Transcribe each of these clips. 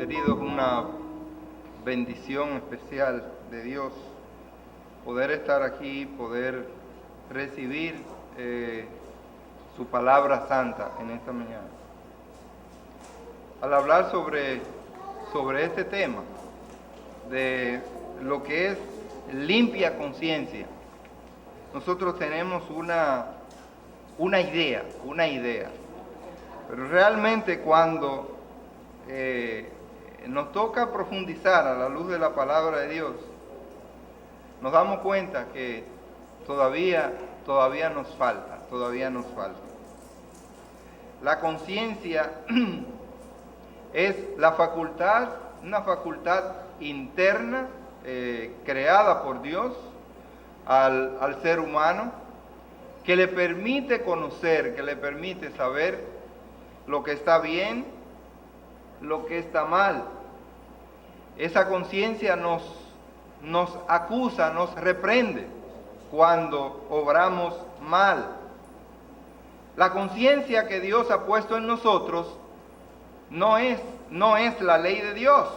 queridos, una bendición especial de Dios poder estar aquí, poder recibir su palabra santa en esta mañana. Al hablar sobre este tema de lo que es limpia conciencia, nosotros tenemos una idea, pero realmente cuando nos toca profundizar a la luz de la palabra de Dios, nos damos cuenta que todavía nos falta. La conciencia es una facultad interna creada por Dios al ser humano, que le permite conocer, que le permite saber lo que está bien, lo que está mal. Esa conciencia nos acusa, nos reprende cuando obramos mal. La conciencia que Dios ha puesto en nosotros no es la ley de Dios,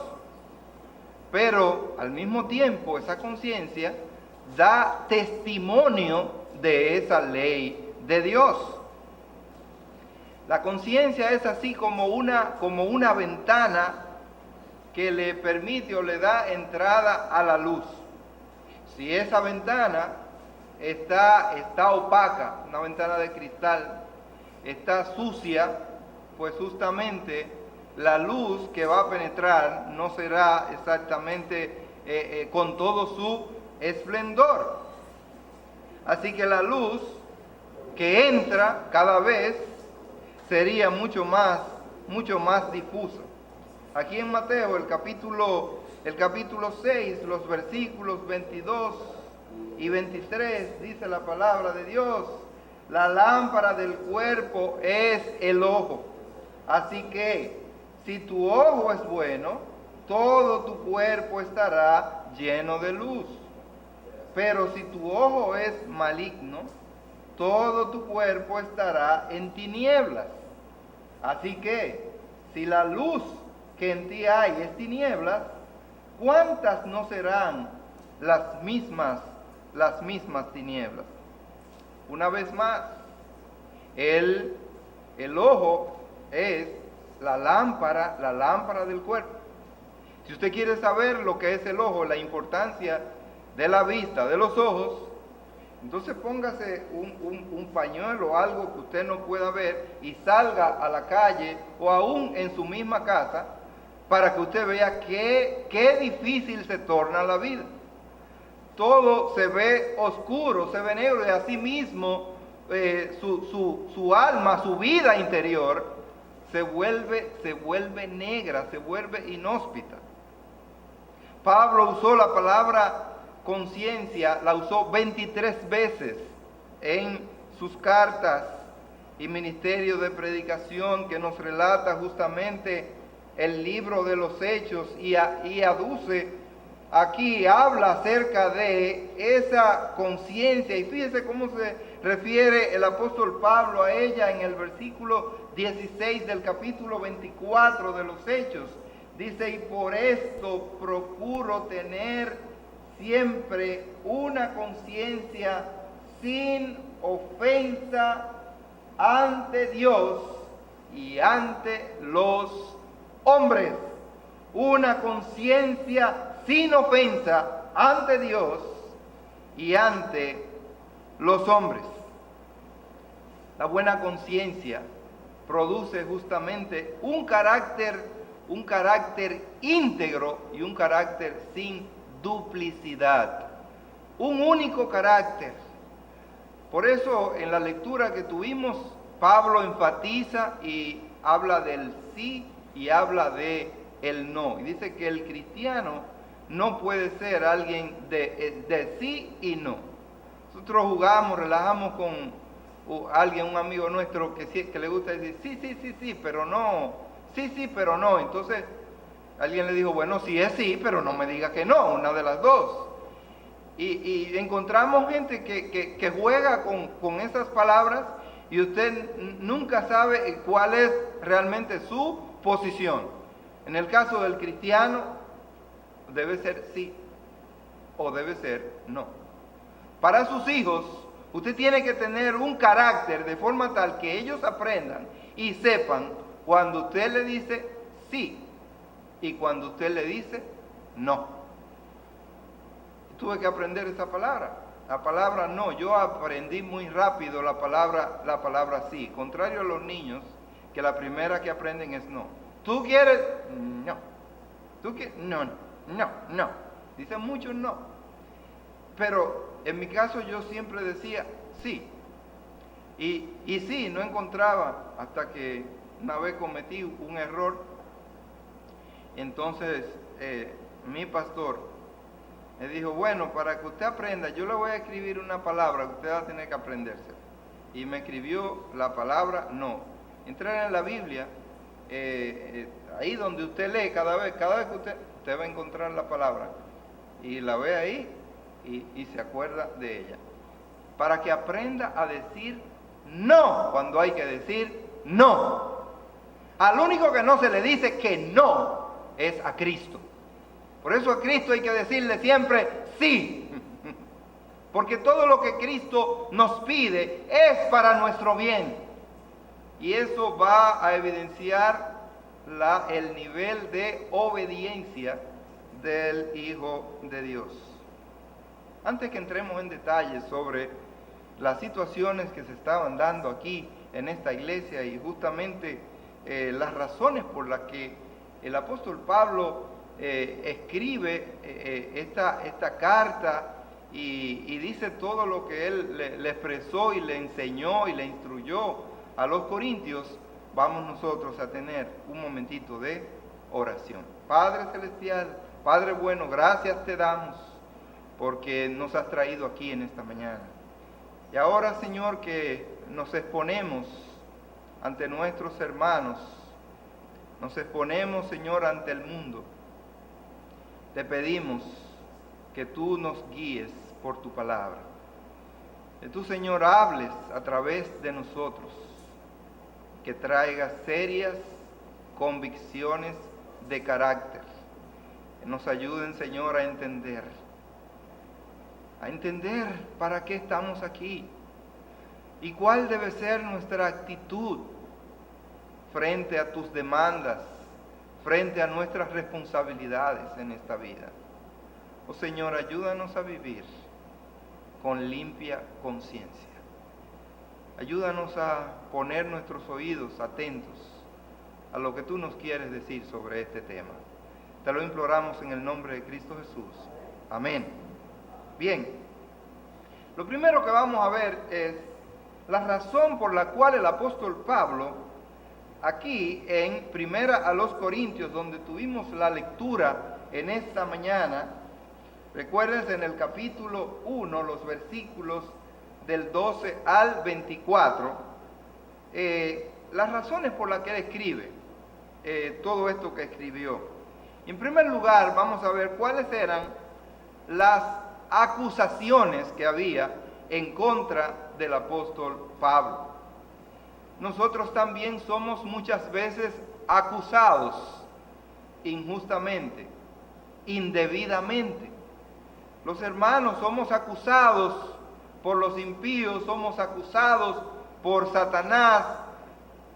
pero al mismo tiempo esa conciencia da testimonio de esa ley de Dios. La conciencia es así como una ventana que le permite o le da entrada a la luz. Si esa ventana está opaca, una ventana de cristal, está sucia, pues justamente la luz que va a penetrar no será exactamente con todo su esplendor. Así que la luz que entra cada vez sería mucho más difusa. Aquí en Mateo, el capítulo 6, los versículos 22 y 23, dice la palabra de Dios: la lámpara del cuerpo es el ojo. Así que, si tu ojo es bueno, todo tu cuerpo estará lleno de luz. Pero si tu ojo es maligno, todo tu cuerpo estará en tinieblas. Así que, si la luz que en ti hay es tinieblas, ¿cuántas no serán las mismas tinieblas? Una vez más, el ojo es la lámpara del cuerpo. Si usted quiere saber lo que es el ojo, la importancia de la vista, de los ojos, entonces póngase un pañuelo o algo que usted no pueda ver y salga a la calle o aún en su misma casa para que usted vea qué difícil se torna la vida. Todo se ve oscuro, se ve negro, y así mismo su alma, su vida interior se vuelve negra, se vuelve inhóspita. Pablo usó la palabra conciencia, la usó 23 veces en sus cartas y ministerio de predicación que nos relata justamente el libro de los Hechos, y aduce aquí, habla acerca de esa conciencia, y fíjese cómo se refiere el apóstol Pablo a ella en el versículo 16 del capítulo 24 de los Hechos. Dice: y por esto procuro tener siempre una conciencia sin ofensa ante Dios y ante los hombres. Una conciencia sin ofensa ante Dios y ante los hombres. La buena conciencia produce justamente un carácter íntegro y un carácter sin duplicidad. Un único carácter. Por eso en la lectura que tuvimos, Pablo enfatiza y habla del sí y habla de el no. Y dice que el cristiano no puede ser alguien de sí y no. Nosotros jugamos, relajamos con alguien, un amigo nuestro que le gusta decir sí, pero no. Sí, pero no. Entonces alguien le dijo: bueno, sí es sí, pero no me diga que no, una de las dos. Y encontramos gente que juega con esas palabras, y usted nunca sabe cuál es realmente su posición. En el caso del cristiano, debe ser sí o debe ser no. Para sus hijos, usted tiene que tener un carácter de forma tal que ellos aprendan y sepan cuando usted le dice sí y cuando usted le dice no. Tuve que aprender esa palabra. La palabra no, yo aprendí muy rápido la palabra sí. Contrario a los niños, que la primera que aprenden es no. ¿Tú quieres? No. ¿Tú quieres? No, no. Dicen muchos no. Pero en mi caso yo siempre decía sí. Y sí, no encontraba hasta que una vez cometí un error. Entonces mi pastor me dijo, bueno, para que usted aprenda, yo le voy a escribir una palabra que usted va a tener que aprenderse. Y me escribió la palabra no. Entrar en la Biblia, ahí donde usted lee, cada vez que usted va a encontrar la palabra. Y la ve ahí y se acuerda de ella. Para que aprenda a decir no cuando hay que decir no. Al único que no se le dice que no es a Cristo. Por eso a Cristo hay que decirle siempre sí. Porque todo lo que Cristo nos pide es para nuestro bien. Y eso va a evidenciar el nivel de obediencia del Hijo de Dios. Antes que entremos en detalles sobre las situaciones que se estaban dando aquí en esta iglesia y justamente las razones por las que el apóstol Pablo escribe esta carta y dice todo lo que él le expresó y le enseñó y le instruyó a los corintios, vamos nosotros a tener un momentito de oración. Padre celestial, Padre bueno, gracias te damos porque nos has traído aquí en esta mañana. Y ahora, Señor, que nos exponemos ante nuestros hermanos, nos exponemos, Señor, ante el mundo. Te pedimos que tú nos guíes por tu palabra. Que tú, Señor, hables a través de nosotros. Que traigas serias convicciones de carácter. Que nos ayuden, Señor, a entender para qué estamos aquí y cuál debe ser nuestra actitud frente a tus demandas, frente a nuestras responsabilidades en esta vida. Oh Señor, ayúdanos a vivir con limpia conciencia. Ayúdanos a poner nuestros oídos atentos a lo que tú nos quieres decir sobre este tema. Te lo imploramos en el nombre de Cristo Jesús. Amén. Bien, lo primero que vamos a ver es la razón por la cual el apóstol Pablo, aquí en Primera a los Corintios, donde tuvimos la lectura en esta mañana, recuérdense en el capítulo 1, los versículos del 12 al 24, las razones por las que él escribe todo esto que escribió. En primer lugar, vamos a ver cuáles eran las acusaciones que había en contra del apóstol Pablo. Nosotros también somos muchas veces acusados injustamente, indebidamente. Los hermanos somos acusados por los impíos, somos acusados por Satanás.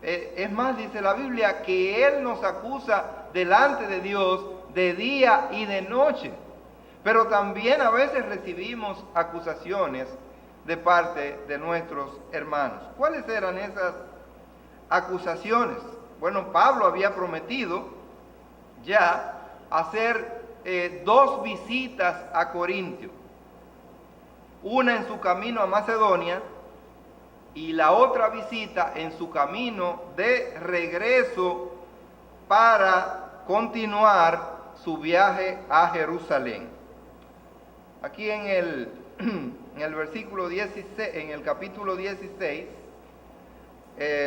Es más, dice la Biblia que Él nos acusa delante de Dios de día y de noche. Pero también a veces recibimos acusaciones de parte de nuestros hermanos. ¿Cuáles eran esas acusaciones? Bueno, Pablo había prometido ya hacer 2 visitas a Corintio. Una en su camino a Macedonia y la otra visita en su camino de regreso para continuar su viaje a Jerusalén. Aquí en el versículo 16, en el capítulo 16,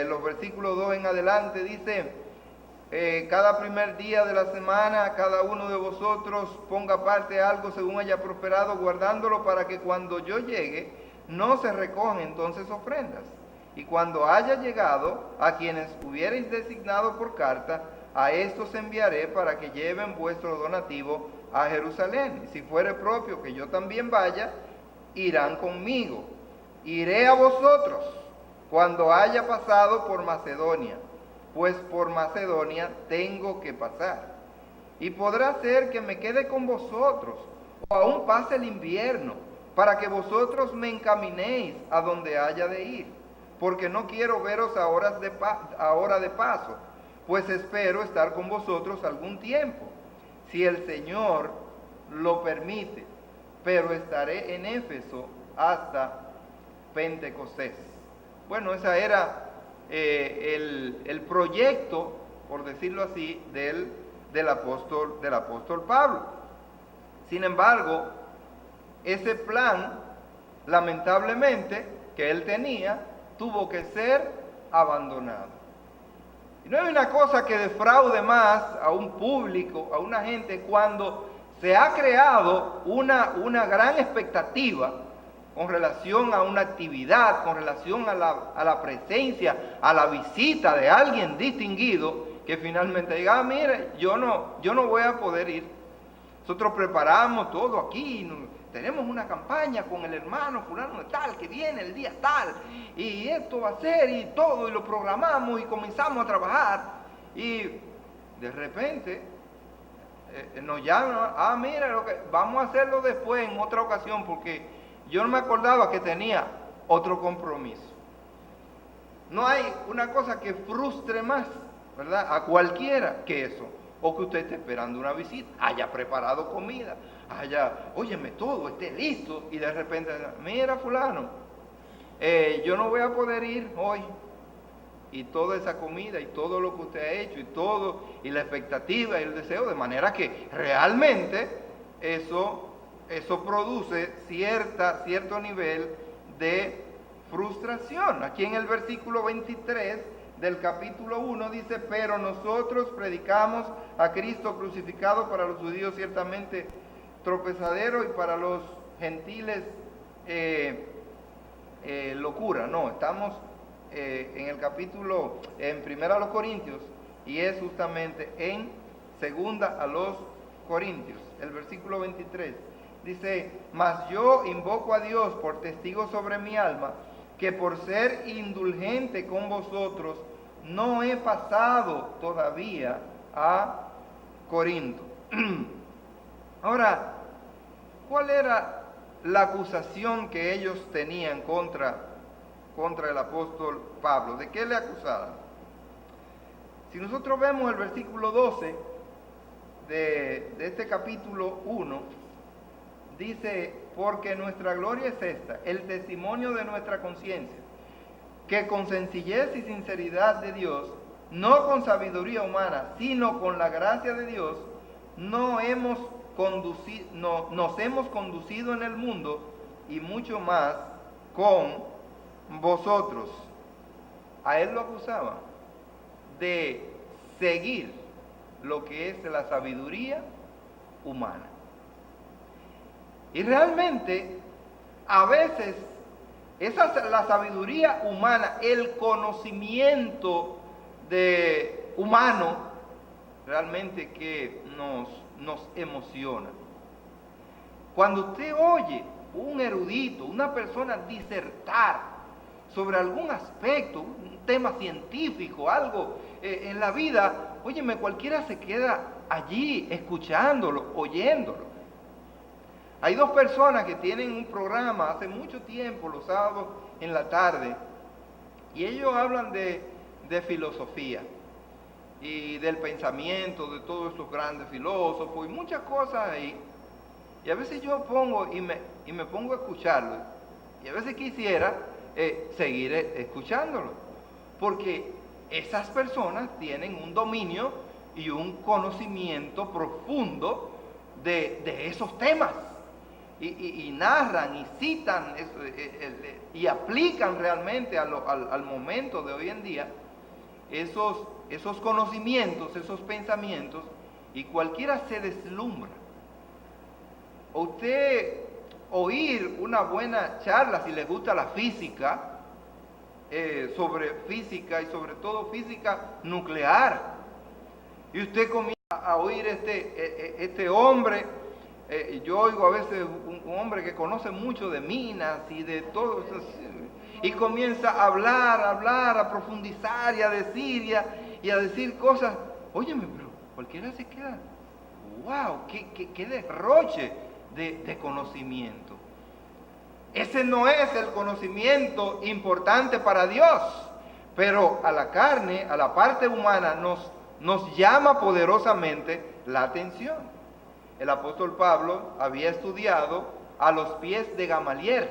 los versículos 2 en adelante dice: cada primer día de la semana cada uno de vosotros ponga aparte algo según haya prosperado, guardándolo para que cuando yo llegue no se recojan entonces ofrendas. Y cuando haya llegado a quienes hubierais designado por carta, a estos enviaré para que lleven vuestro donativo a Jerusalén. Y si fuere propio que yo también vaya, irán conmigo. Iré a vosotros cuando haya pasado por Macedonia, pues por Macedonia tengo que pasar. Y podrá ser que me quede con vosotros, o aún pase el invierno, para que vosotros me encaminéis a donde haya de ir, porque no quiero veros ahora de paso, pues espero estar con vosotros algún tiempo, si el Señor lo permite, pero estaré en Éfeso hasta Pentecostés. Bueno, ese era el proyecto, por decirlo así, del apóstol Pablo. Sin embargo, ese plan, lamentablemente, que él tenía, tuvo que ser abandonado. Y no hay una cosa que defraude más a un público, a una gente, cuando se ha creado una gran expectativa con relación a una actividad, con relación a la presencia, a la visita de alguien distinguido, que finalmente diga, mire, yo no voy a poder ir. Nosotros preparamos todo aquí, tenemos una campaña con el hermano fulano de tal, que viene el día tal, y esto va a ser, y todo, y lo programamos, y comenzamos a trabajar, y de repente nos llaman, mira, vamos a hacerlo después, en otra ocasión, porque yo no me acordaba que tenía otro compromiso. No hay una cosa que frustre más, ¿verdad?, a cualquiera que eso, o que usted esté esperando una visita, haya preparado comida, óyeme todo, esté listo, y de repente, mira fulano, yo no voy a poder ir hoy, y toda esa comida, y todo lo que usted ha hecho, y la expectativa, y el deseo, de manera que realmente eso produce cierto nivel de frustración. Aquí en el versículo 23 del capítulo 1 dice, pero nosotros predicamos a Cristo crucificado, para los judíos ciertamente tropezadero, y para los gentiles locura. No, estamos en el capítulo, en primera a los Corintios, y es justamente en segunda a los Corintios, el versículo 23. Dice, mas yo invoco a Dios por testigo sobre mi alma, que por ser indulgente con vosotros, no he pasado todavía a Corinto. Ahora, ¿cuál era la acusación que ellos tenían contra el apóstol Pablo? ¿De qué le acusaban? Si nosotros vemos el versículo 12 de este capítulo 1, dice, porque nuestra gloria es esta, el testimonio de nuestra conciencia, que con sencillez y sinceridad de Dios, no con sabiduría humana, sino con la gracia de Dios, nos hemos conducido en el mundo, y mucho más con vosotros. A él lo acusaban de seguir lo que es la sabiduría humana. Y realmente, a veces, la sabiduría humana, el conocimiento humano, realmente que nos emociona. Cuando usted oye un erudito, una persona disertar sobre algún aspecto, un tema científico, algo en la vida, óyeme, cualquiera se queda allí escuchándolo, oyéndolo. Hay dos personas que tienen un programa hace mucho tiempo, los sábados en la tarde, y ellos hablan de filosofía y del pensamiento de todos estos grandes filósofos y muchas cosas ahí. Y a veces yo pongo y me pongo a escucharlo, y a veces quisiera seguir escuchándolo, porque esas personas tienen un dominio y un conocimiento profundo de esos temas. Y narran y citan y aplican realmente al momento de hoy en día esos conocimientos, esos pensamientos, y cualquiera se deslumbra. O usted oír una buena charla, si le gusta la física, sobre física y sobre todo física nuclear, Y usted comienza a oír este hombre. Yo oigo a veces un hombre que conoce mucho de minas y de todo eso, y comienza a hablar, a profundizar y a decir cosas. Óyeme, pero cualquiera se queda, wow, qué derroche de conocimiento. Ese no es el conocimiento importante para Dios, pero a la carne, a la parte humana, nos llama poderosamente la atención. El apóstol Pablo había estudiado a los pies de Gamaliel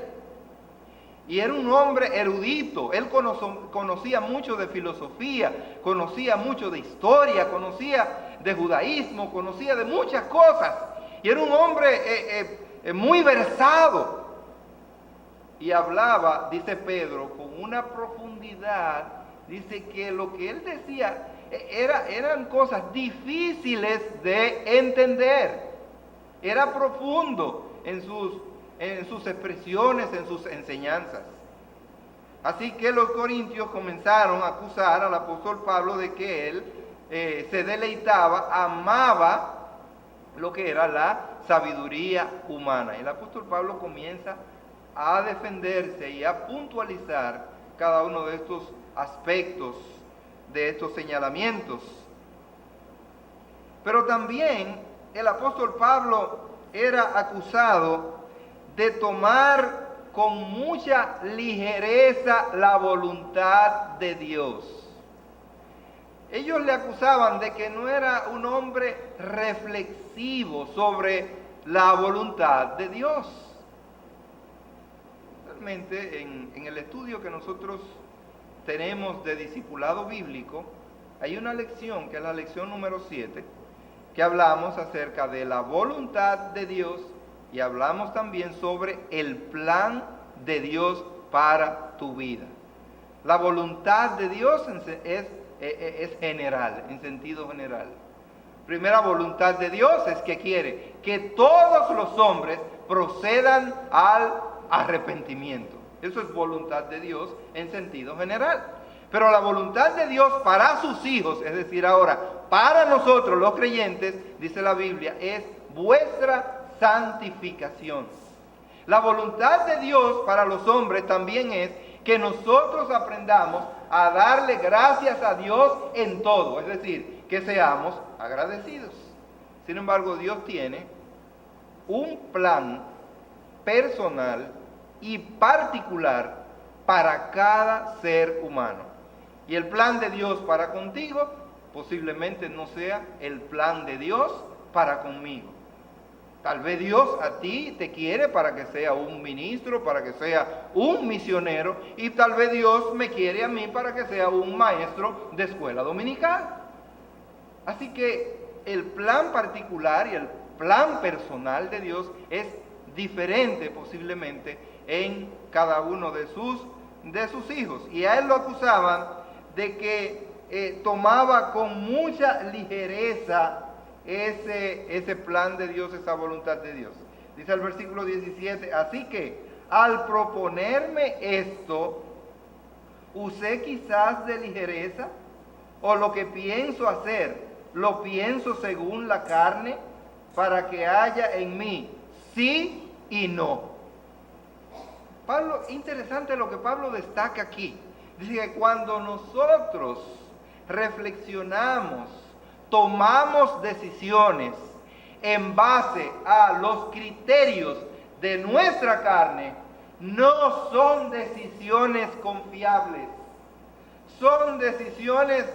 y era un hombre erudito. Él conocía mucho de filosofía, conocía mucho de historia, conocía de judaísmo, conocía de muchas cosas, y era un hombre muy versado, y hablaba, dice Pedro, con una profundidad. Dice que lo que él decía eran cosas difíciles de entender. Era profundo en sus expresiones, en sus enseñanzas. Así que los corintios comenzaron a acusar al apóstol Pablo de que él se deleitaba, amaba lo que era la sabiduría humana. Y el apóstol Pablo comienza a defenderse y a puntualizar cada uno de estos aspectos, de estos señalamientos. Pero también el apóstol Pablo era acusado de tomar con mucha ligereza la voluntad de Dios. Ellos le acusaban de que no era un hombre reflexivo sobre la voluntad de Dios. Realmente en el estudio que nosotros tenemos de discipulado bíblico, hay una lección, que es la lección número 7, que hablamos acerca de la voluntad de Dios, y hablamos también sobre el plan de Dios para tu vida. La voluntad de Dios es general, en sentido general. Primera voluntad de Dios es que quiere que todos los hombres procedan al arrepentimiento. Eso es voluntad de Dios en sentido general. Pero la voluntad de Dios para sus hijos, es decir, ahora, para nosotros los creyentes, dice la Biblia, es vuestra santificación. La voluntad de Dios para los hombres también es que nosotros aprendamos a darle gracias a Dios en todo, es decir, que seamos agradecidos. Sin embargo, Dios tiene un plan personal y particular para cada ser humano. Y el plan de Dios para contigo posiblemente no sea el plan de Dios para conmigo. Tal vez Dios a ti te quiere para que sea un ministro, para que sea un misionero, y tal vez Dios me quiere a mí para que sea un maestro de escuela dominical. Así que el plan particular y el plan personal de Dios es diferente posiblemente en cada uno de sus hijos. Y a él lo acusaban de que tomaba con mucha ligereza ese plan de Dios, esa voluntad de Dios. Dice el versículo 17, así que al proponerme esto, usé quizás de ligereza, o lo que pienso hacer, lo pienso según la carne, para que haya en mí sí y no. Pablo, interesante lo que Pablo destaca aquí. Dice que cuando nosotros reflexionamos, tomamos decisiones en base a los criterios de nuestra carne, no son decisiones confiables. Son decisiones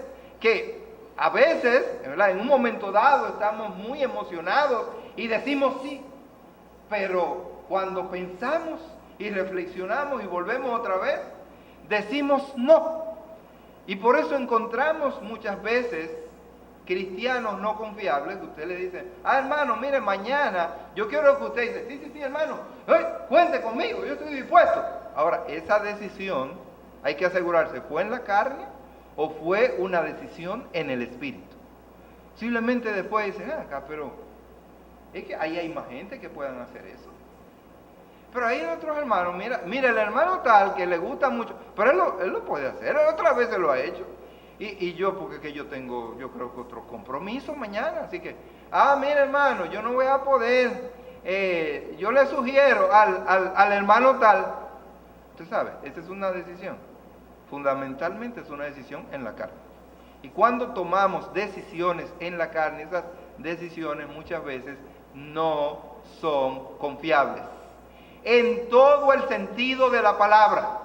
que a veces, ¿verdad?, en un momento dado estamos muy emocionados y decimos sí, pero cuando pensamos y reflexionamos y volvemos otra vez, decimos no. Y por eso encontramos muchas veces cristianos no confiables que usted le dice, hermano, mire, mañana yo quiero que usted dice, sí, hermano, cuente conmigo, yo estoy dispuesto. Ahora, esa decisión hay que asegurarse, ¿fue en la carne o fue una decisión en el espíritu? Posiblemente después dicen, acá, pero es que ahí hay más gente que puedan hacer eso. Pero hay otros hermanos, mira el hermano tal que le gusta mucho, pero él lo puede hacer, otras veces lo ha hecho. Y yo, porque que yo tengo, yo creo que otro compromiso mañana, así que, mira hermano, yo no voy a poder, yo le sugiero al hermano tal, usted sabe, esa es una decisión, fundamentalmente es una decisión en la carne. Y cuando tomamos decisiones en la carne, esas decisiones muchas veces no son confiables, en todo el sentido de la palabra.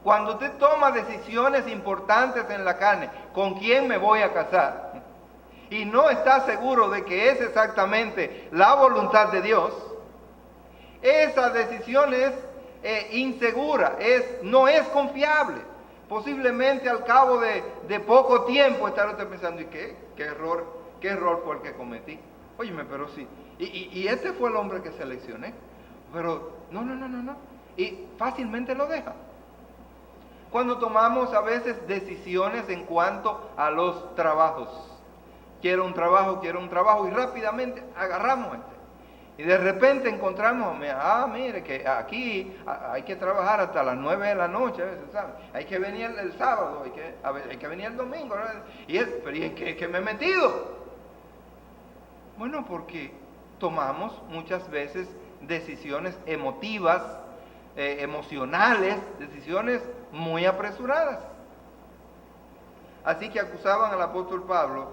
Cuando usted toma decisiones importantes en la carne, ¿con quién me voy a casar? Y no está seguro de que es exactamente la voluntad de Dios, esa decisión es insegura, no es confiable. Posiblemente al cabo de poco tiempo estar usted pensando, ¿y qué error fue el que cometí? Óyeme, pero sí, y este fue el hombre que seleccioné, pero no, y fácilmente lo deja. Cuando tomamos a veces decisiones en cuanto a los trabajos, quiero un trabajo y rápidamente agarramos y de repente encontramos, mire que aquí hay que trabajar hasta las 9 de la noche, a veces, ¿sabes? Hay que venir el sábado, hay que venir el domingo, ¿no? Pero ¿y en qué me he metido? Bueno, porque tomamos muchas veces decisiones emotivas, emocionales, decisiones muy apresuradas. Así que acusaban al apóstol Pablo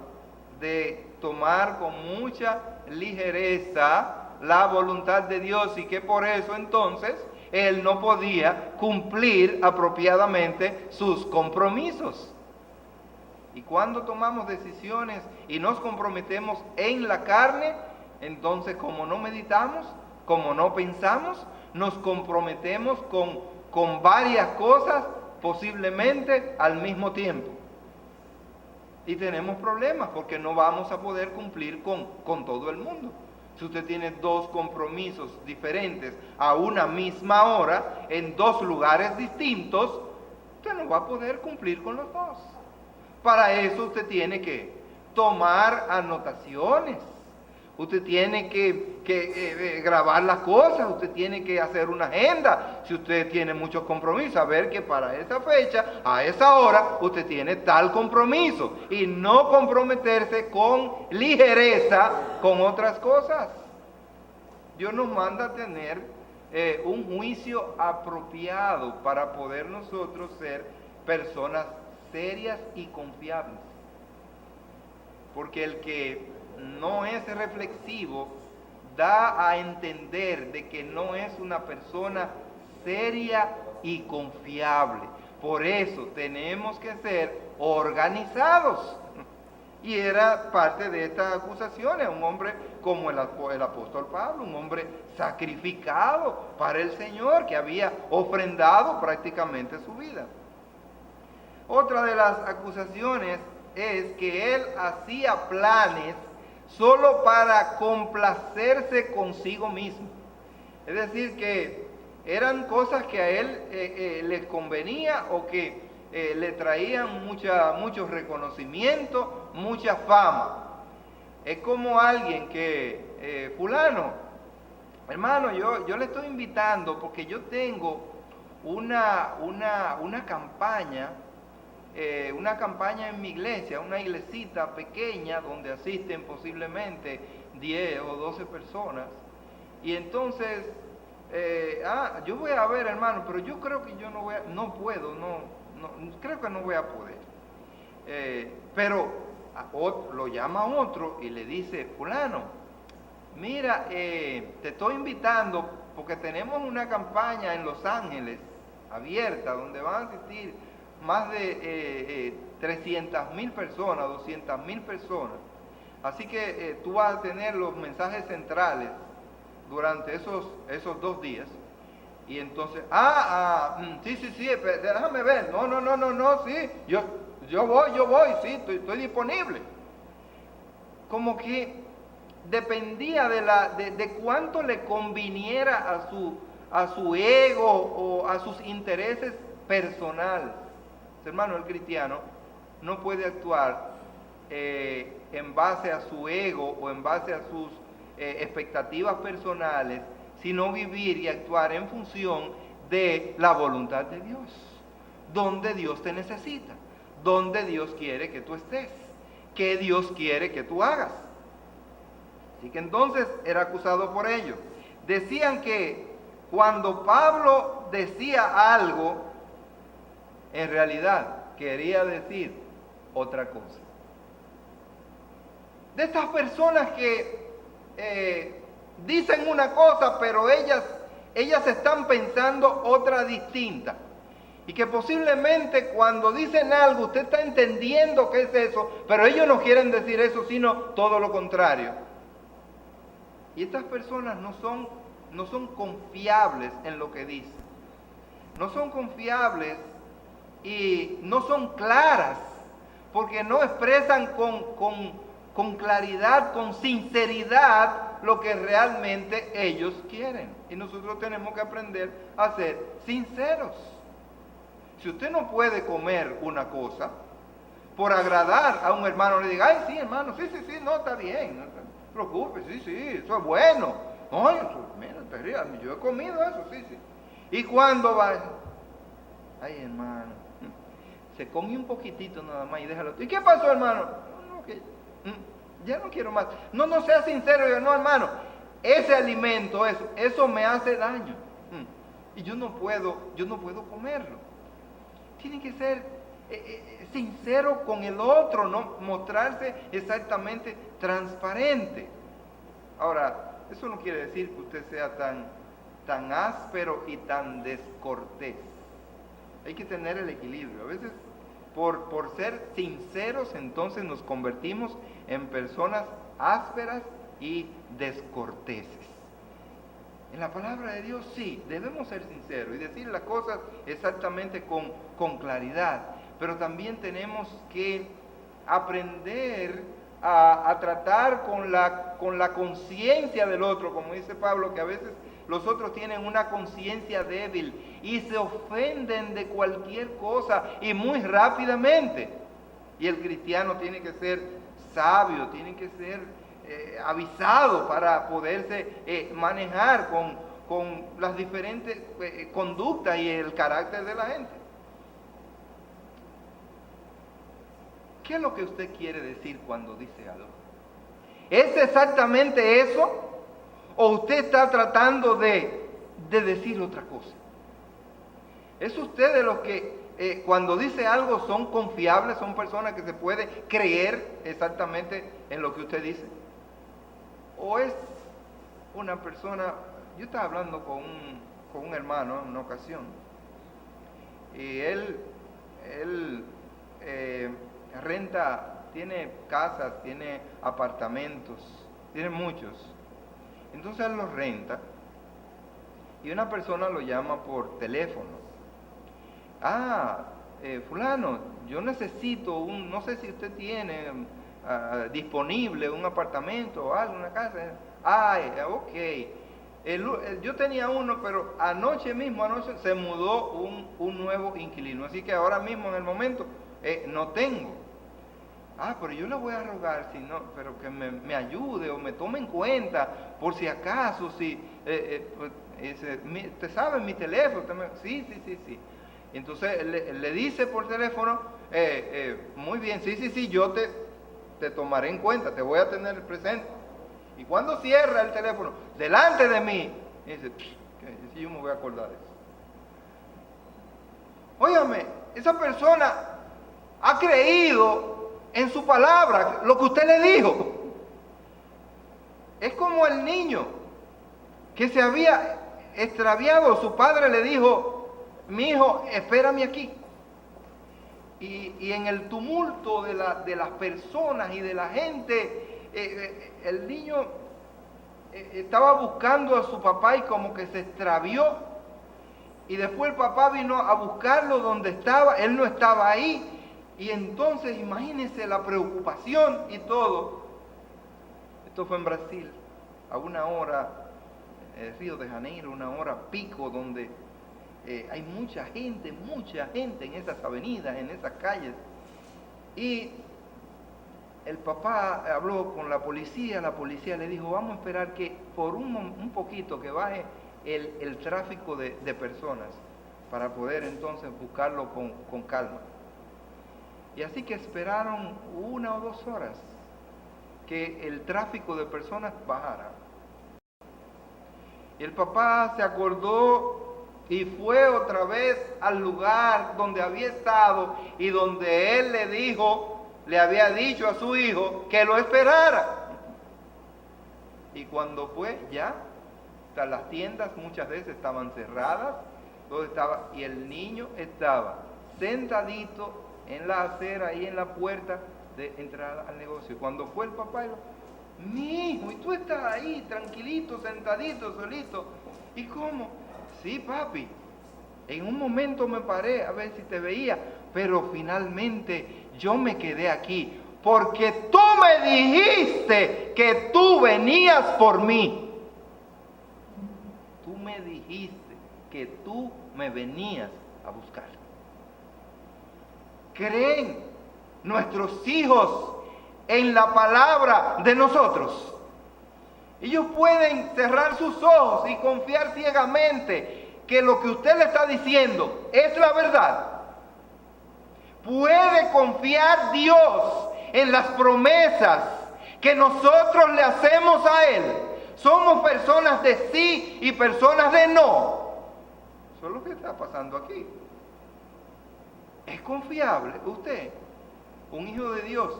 de tomar con mucha ligereza la voluntad de Dios y que por eso entonces él no podía cumplir apropiadamente sus compromisos. Y cuando tomamos decisiones y nos comprometemos en la carne, entonces como no meditamos, como no pensamos, nos comprometemos con varias cosas posiblemente al mismo tiempo. Y tenemos problemas porque no vamos a poder cumplir con todo el mundo. Si usted tiene dos compromisos diferentes a una misma hora, en dos lugares distintos, usted no va a poder cumplir con los dos. Para eso usted tiene que tomar anotaciones. Usted tiene que grabar las cosas, usted tiene que hacer una agenda. Si usted tiene muchos compromisos, saber que para esa fecha, a esa hora, usted tiene tal compromiso. Y no comprometerse con ligereza con otras cosas. Dios nos manda a tener un juicio apropiado para poder nosotros ser personas serias y confiables. Porque el que no es reflexivo da a entender de que no es una persona seria y confiable. Por eso tenemos que ser organizados. Y era parte de estas acusaciones, un hombre como el apóstol Pablo, un hombre sacrificado para el Señor, que había ofrendado prácticamente su vida. Otra de las acusaciones es que él hacía planes solo para complacerse consigo mismo. Es decir, que eran cosas que a él les convenía o que le traían mucho reconocimiento, mucha fama. Es como alguien que, fulano, hermano, yo le estoy invitando porque yo tengo una campaña en mi iglesia, una iglesita pequeña donde asisten posiblemente 10 o 12 personas. Y entonces, yo voy a ver, hermano, pero yo creo que yo creo que no voy a poder. Pero lo llama otro y le dice, fulano, mira, te estoy invitando porque tenemos una campaña en Los Ángeles abierta donde van a asistir más de 300,000 personas, 200,000 personas. Así que tú vas a tener los mensajes centrales durante esos 2 días. Y entonces, sí, déjame ver. No, sí, yo voy, sí, estoy disponible. Como que dependía de cuánto le conviniera a su ego o a sus intereses personales. Hermano, el cristiano no puede actuar en base a su ego o en base a sus expectativas personales, sino vivir y actuar en función de la voluntad de Dios, donde Dios te necesita, donde Dios quiere que tú estés, qué Dios quiere que tú hagas. Así que entonces era acusado por ello. Decían que cuando Pablo decía algo, en realidad quería decir otra cosa. De estas personas que dicen una cosa, pero ellas están pensando otra distinta. Y que posiblemente cuando dicen algo, usted está entendiendo qué es eso, pero ellos no quieren decir eso, sino todo lo contrario. Y estas personas no son confiables en lo que dicen. No son confiables y no son claras, porque no expresan con claridad, con sinceridad, lo que realmente ellos quieren. Y nosotros tenemos que aprender a ser sinceros. Si usted no puede comer una cosa, por agradar a un hermano, le diga, ay, sí, hermano, sí, no, está bien, no se preocupe, sí, eso es bueno. No, mira, yo he comido eso, sí. Y cuando va, ay, hermano, se come un poquitito nada más y déjalo. ¿Y qué pasó, hermano? No, que ya no quiero más. No sea sincero, yo no, hermano, ese alimento, eso me hace daño. Y yo no puedo comerlo. Tiene que ser sincero con el otro, no mostrarse exactamente transparente. Ahora, eso no quiere decir que usted sea tan áspero y tan descortés. Hay que tener el equilibrio. A veces, por ser sinceros, entonces nos convertimos en personas ásperas y descorteses. En la palabra de Dios sí, debemos ser sinceros y decir las cosas exactamente con claridad, pero también tenemos que aprender a tratar con la conciencia del otro, como dice Pablo, que a veces los otros tienen una conciencia débil y se ofenden de cualquier cosa y muy rápidamente. Y el cristiano tiene que ser sabio, tiene que ser avisado para poderse manejar con las diferentes conductas y el carácter de la gente. ¿Qué es lo que usted quiere decir cuando dice algo? ¿Es exactamente eso? ¿O usted está tratando de decir otra cosa? ¿Es usted de los que cuando dice algo son confiables, son personas que se puede creer exactamente en lo que usted dice? ¿O es una persona? Yo estaba hablando con un hermano en una ocasión, y él renta, tiene casas, tiene apartamentos, tiene muchos. Entonces él los renta y una persona lo llama por teléfono. Fulano, yo necesito no sé si usted tiene disponible un apartamento o algo, una casa. Ok. Yo tenía uno, pero anoche se mudó un nuevo inquilino, así que ahora mismo en el momento no tengo. Pero yo le voy a rogar, pero que me ayude o me tome en cuenta, por si acaso, ¿usted sabe mi teléfono? Sí. Entonces le dice por teléfono, muy bien, sí, yo te tomaré en cuenta, te voy a tener presente. Y cuando cierra el teléfono, delante de mí, dice, si yo me voy a acordar de eso. Óigame, esa persona ha creído en su palabra, lo que usted le dijo. Es como el niño que se había extraviado, su padre le dijo, mi hijo, espérame aquí. Y en el tumulto de las personas y de la gente, el niño estaba buscando a su papá y como que se extravió. Y después el papá vino a buscarlo donde estaba, él no estaba ahí. Y entonces imagínense la preocupación y todo. Esto fue en Brasil, a una hora, Río de Janeiro, una hora pico, donde hay mucha gente en esas avenidas, en esas calles. Y el papá habló con la policía le dijo, vamos a esperar que por un poquito que baje el tráfico de personas, para poder entonces buscarlo con calma. Y así que esperaron 1 o 2 horas que el tráfico de personas bajara. Y el papá se acordó y fue otra vez al lugar donde había estado y donde él le había dicho a su hijo que lo esperara. Y cuando fue ya, las tiendas muchas veces estaban cerradas, y el niño estaba sentadito en la acera y en la puerta de entrada al negocio. Cuando fue el papá, mi hijo, y tú estás ahí tranquilito, sentadito, solito. ¿Y cómo? Sí, papi, en un momento me paré a ver si te veía, pero finalmente yo me quedé aquí porque tú me dijiste que tú venías por mí. Tú me dijiste que tú me venías a buscar. ¿Creen nuestros hijos en la palabra de nosotros? Ellos pueden cerrar sus ojos y confiar ciegamente que lo que usted le está diciendo es la verdad. Puede confiar Dios en las promesas que nosotros le hacemos a Él. Somos personas de sí y personas de no. Eso es lo que está pasando aquí. ¿Es confiable usted? Un hijo de Dios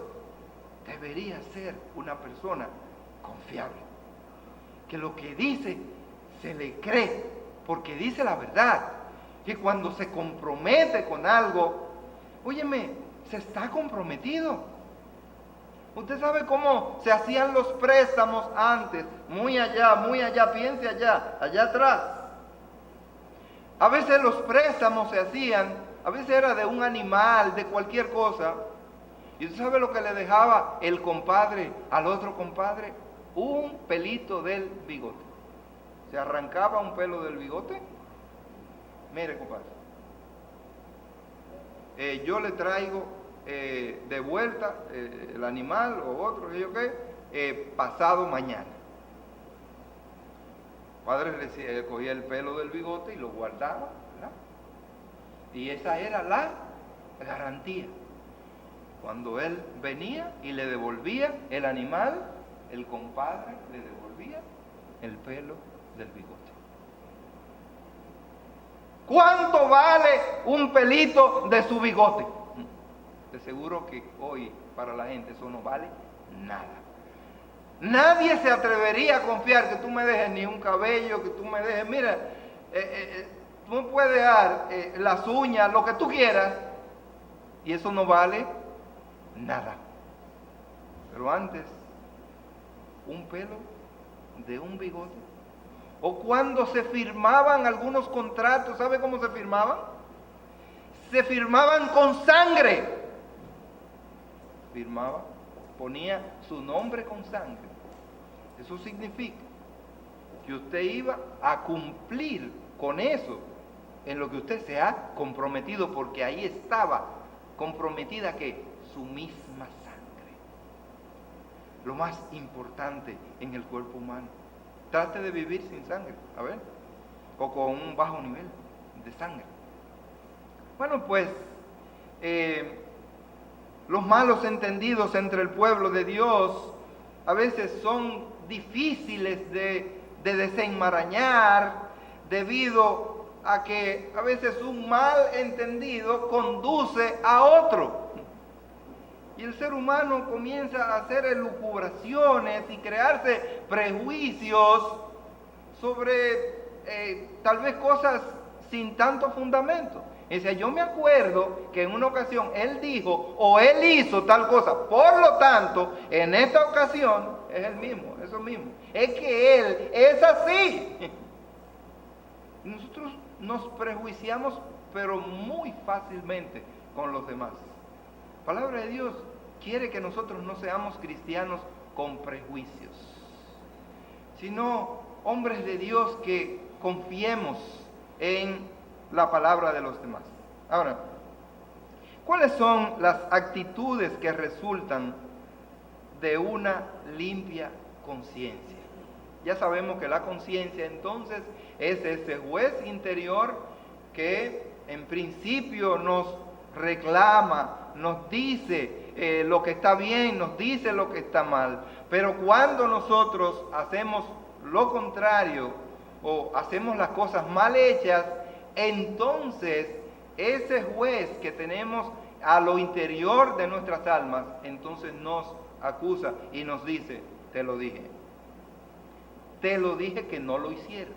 debería ser una persona confiable. Que lo que dice se le cree, porque dice la verdad. Que cuando se compromete con algo, óyeme, se está comprometido. Usted sabe cómo se hacían los préstamos antes, muy allá, piense allá atrás. A veces los préstamos se hacían, a veces era de un animal, de cualquier cosa. ¿Y usted sabe lo que le dejaba el compadre al otro compadre? Un pelito del bigote. Se arrancaba un pelo del bigote. Mire, compadre, yo le traigo de vuelta el animal o otro, que yo qué, pasado mañana. El padre cogía el pelo del bigote y lo guardaba, ¿verdad? Y esa era la garantía. Cuando él venía y le devolvía el animal, el compadre le devolvía el pelo del bigote. ¿Cuánto vale un pelito de su bigote? De seguro que hoy para la gente eso no vale nada. Nadie se atrevería a confiar que tú me dejes ni un cabello, que tú me dejes, mira, tú me puedes dar las uñas, lo que tú quieras, y eso no vale nada. Pero antes, un pelo de un bigote. O cuando se firmaban algunos contratos, ¿sabe cómo se firmaban? Se firmaban con sangre. Firmaba, ponía su nombre con sangre. Eso significa que usted iba a cumplir con eso en lo que usted se ha comprometido, porque ahí estaba comprometida que su misma sangre. Lo más importante en el cuerpo humano. Trate de vivir sin sangre, a ver, o con un bajo nivel de sangre. Bueno, pues los malos entendidos entre el pueblo de Dios a veces son difíciles de desenmarañar, debido a que a veces un mal entendido conduce a otro. Y el ser humano comienza a hacer elucubraciones y crearse prejuicios sobre tal vez cosas sin tanto fundamento. O sea, yo me acuerdo que en una ocasión él dijo o él hizo tal cosa, por lo tanto, en esta ocasión es el mismo, eso mismo. Es que él es así. Nosotros nos prejuiciamos, pero muy fácilmente con los demás. La palabra de Dios quiere que nosotros no seamos cristianos con prejuicios, sino hombres de Dios que confiemos en la palabra de los demás. Ahora, ¿cuáles son las actitudes que resultan de una limpia conciencia? Ya sabemos que la conciencia entonces es ese juez interior que en principio nos reclama, nos dice lo que está bien, nos dice lo que está mal. Pero cuando nosotros hacemos lo contrario o hacemos las cosas mal hechas, entonces ese juez que tenemos a lo interior de nuestras almas, entonces nos acusa y nos dice: te lo dije que no lo hicieras,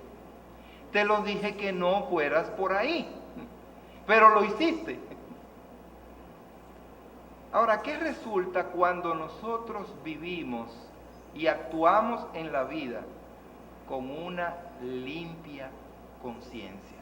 te lo dije que no fueras por ahí, pero lo hiciste. Ahora, ¿qué resulta cuando nosotros vivimos y actuamos en la vida con una limpia conciencia?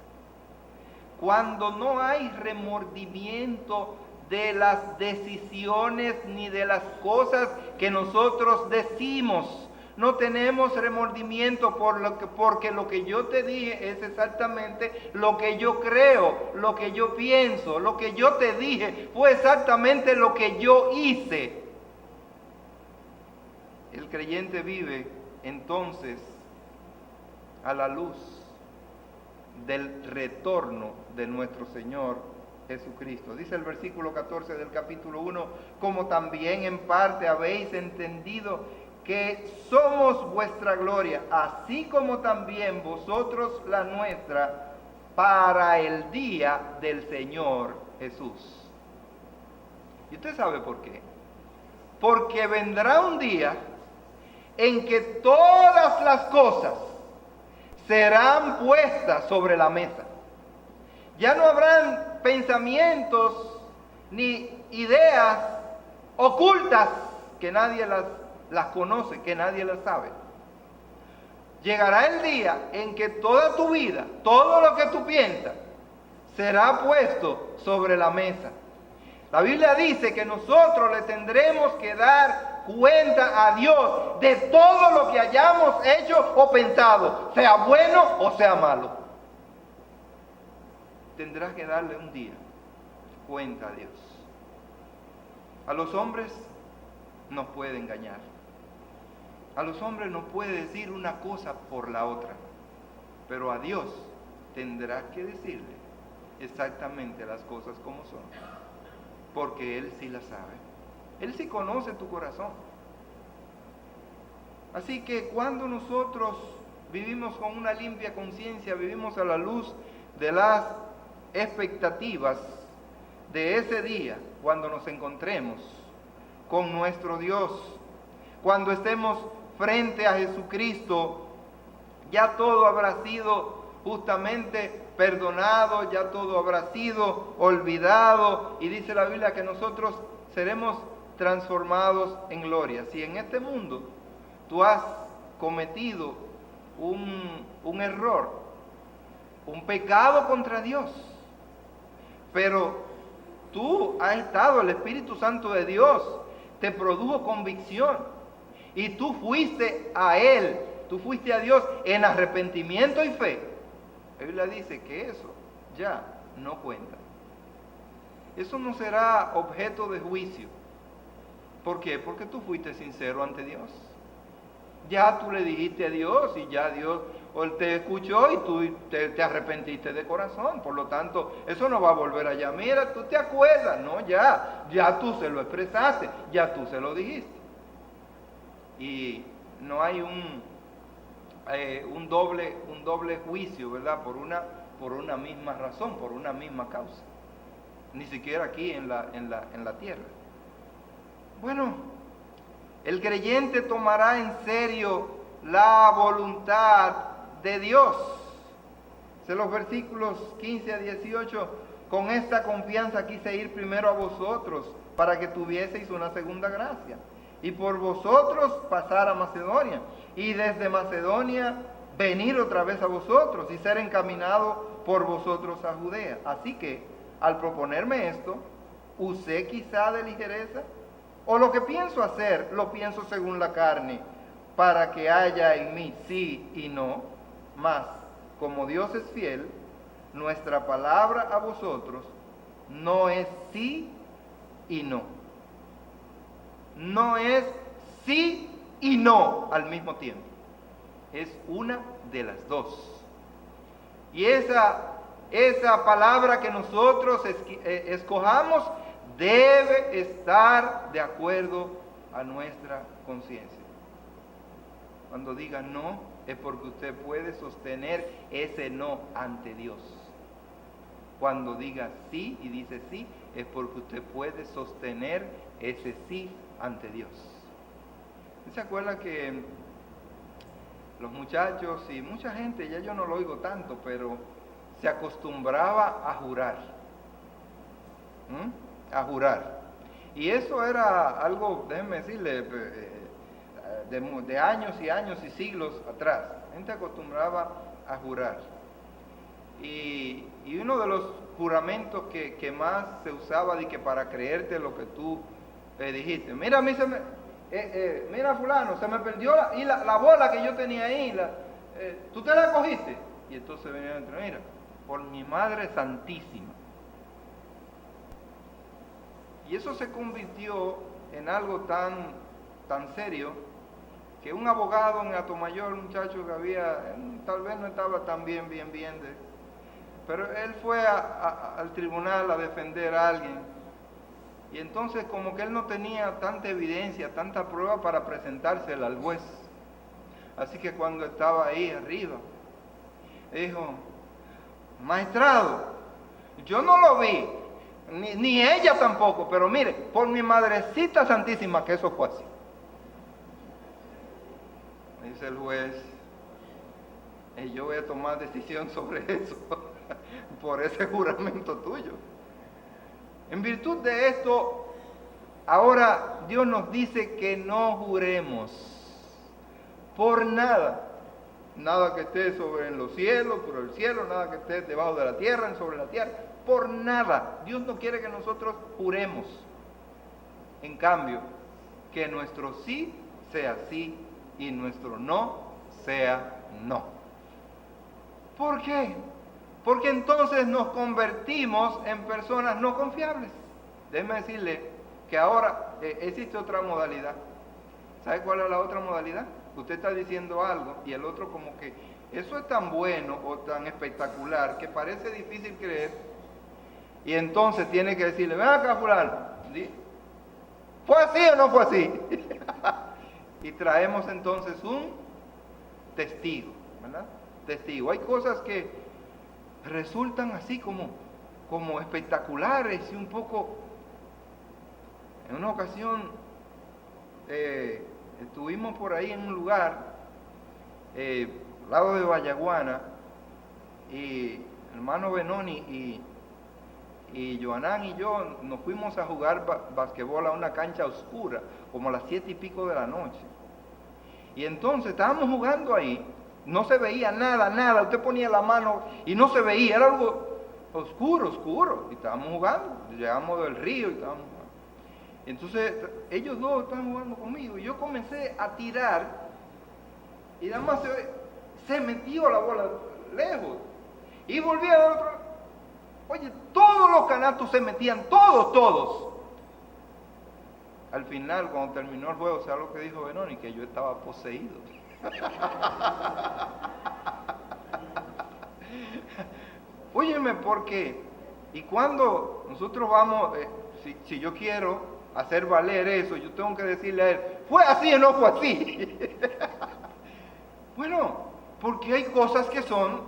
Cuando no hay remordimiento de las decisiones ni de las cosas que nosotros decimos. No tenemos remordimiento porque lo que yo te dije es exactamente lo que yo creo, lo que yo pienso. Lo que yo te dije fue exactamente lo que yo hice. El creyente vive entonces a la luz del retorno de nuestro Señor Jesucristo. Dice el versículo 14 del capítulo 1: como también en parte habéis entendido que somos vuestra gloria, así como también vosotros la nuestra, para el día del Señor Jesús. ¿Y usted sabe por qué? Porque vendrá un día en que todas las cosas serán puestas sobre la mesa. Ya no habrán pensamientos ni ideas ocultas que nadie las conoce, que nadie las sabe. Llegará el día en que toda tu vida, todo lo que tú piensas, será puesto sobre la mesa. La Biblia dice que nosotros le tendremos que dar cuenta a Dios de todo lo que hayamos hecho o pensado, sea bueno o sea malo. Tendrás que darle un día cuenta a Dios. A los hombres nos puede engañar. A los hombres nos puede decir una cosa por la otra. Pero a Dios tendrás que decirle exactamente las cosas como son. Porque Él sí las sabe. Él sí conoce tu corazón. Así que cuando nosotros vivimos con una limpia conciencia, vivimos a la luz de las expectativas de ese día, cuando nos encontremos con nuestro Dios, cuando estemos frente a Jesucristo, ya todo habrá sido justamente perdonado, ya todo habrá sido olvidado, y dice la Biblia que nosotros seremos transformados en gloria. Si en este mundo tú has cometido un error, un pecado contra Dios, pero tú has estado, el Espíritu Santo de Dios te produjo convicción y tú fuiste a Él, tú fuiste a Dios en arrepentimiento y fe. La Biblia dice que eso ya no cuenta. Eso no será objeto de juicio. ¿Por qué? Porque tú fuiste sincero ante Dios. Ya tú le dijiste a Dios y ya Dios te escuchó y tú te arrepentiste de corazón. Por lo tanto, eso no va a volver allá. Mira, tú te acuerdas, no, ya tú se lo expresaste, ya tú se lo dijiste. Y no hay un doble juicio, ¿verdad? Por una misma razón, por una misma causa. Ni siquiera aquí en la tierra. Bueno, el creyente tomará en serio la voluntad de Dios. De los versículos 15 a 18, con esta confianza quise ir primero a vosotros, para que tuvieseis una segunda gracia, y por vosotros pasar a Macedonia, y desde Macedonia venir otra vez a vosotros, y ser encaminado por vosotros a Judea. Así que, al proponerme esto, ¿usé quizá de ligereza? O lo que pienso hacer, lo pienso según la carne, para que haya en mí sí y no. Mas, como Dios es fiel, nuestra palabra a vosotros no es sí y no. No es sí y no al mismo tiempo. Es una de las dos. Y esa esa palabra que nosotros escojamos debe estar de acuerdo a nuestra conciencia. Cuando diga no, es porque usted puede sostener ese no ante Dios. Cuando diga sí y dice sí, es porque usted puede sostener ese sí ante Dios. ¿Se acuerda que los muchachos y mucha gente, ya yo no lo oigo tanto, pero se acostumbraba a jurar? A jurar. Y eso era algo, déjenme decirle, de años y años y siglos atrás. La gente acostumbraba a jurar. Y uno de los juramentos que más se usaba de que para creerte lo que tú dijiste, mira, a mí mira fulano, se me perdió la bola que yo tenía ahí, ¿tú te la cogiste? Y entonces venía dentro, mira, por mi Madre Santísima. Y eso se convirtió en algo tan serio que un abogado en Atomayor, un muchacho que había, tal vez no estaba tan bien, pero él fue al tribunal a defender a alguien, y entonces como que él no tenía tanta evidencia, tanta prueba para presentársela al juez. Así que cuando estaba ahí arriba, dijo, magistrado, yo no lo vi, ni ella tampoco, pero mire, por mi Madrecita Santísima que eso fue así. Dice el juez, yo voy a tomar decisión sobre eso, por ese juramento tuyo. En virtud de esto, ahora Dios nos dice que no juremos por nada. Nada que esté sobre los cielos, por el cielo, nada que esté debajo de la tierra, sobre la tierra, por nada. Dios no quiere que nosotros juremos. En cambio, que nuestro sí sea sí y nuestro no sea no. ¿Por qué? Porque entonces nos convertimos en personas no confiables. Déjeme decirle que ahora existe otra modalidad. ¿Sabe cuál es la otra modalidad? Usted está diciendo algo y el otro como que eso es tan bueno o tan espectacular que parece difícil creer, y entonces tiene que decirle, ven acá fulano, ¿fue así o no fue así? Y traemos entonces un testigo, ¿verdad? Testigo. Hay cosas que resultan así como espectaculares y un poco. En una ocasión estuvimos por ahí en un lugar, al lado de Vallaguana, y el hermano Benoni y Joanán y yo nos fuimos a jugar basquetbol a una cancha oscura, como a las 7 y pico de la noche. Y entonces estábamos jugando ahí, no se veía nada, usted ponía la mano y no se veía, era algo oscuro, y estábamos jugando, llegamos del río y estábamos jugando. Entonces ellos dos estaban jugando conmigo y yo comencé a tirar y nada más se metió la bola lejos y volví a dar otro. Oye, todos los canastos se metían, todos. Al final, cuando terminó el juego, ¿sabes lo que dijo Benoni? Que yo estaba poseído. Óyeme, ¿por qué? Y cuando nosotros vamos, si yo quiero hacer valer eso, yo tengo que decirle a él, ¿fue así o no fue así? Bueno, porque hay cosas que son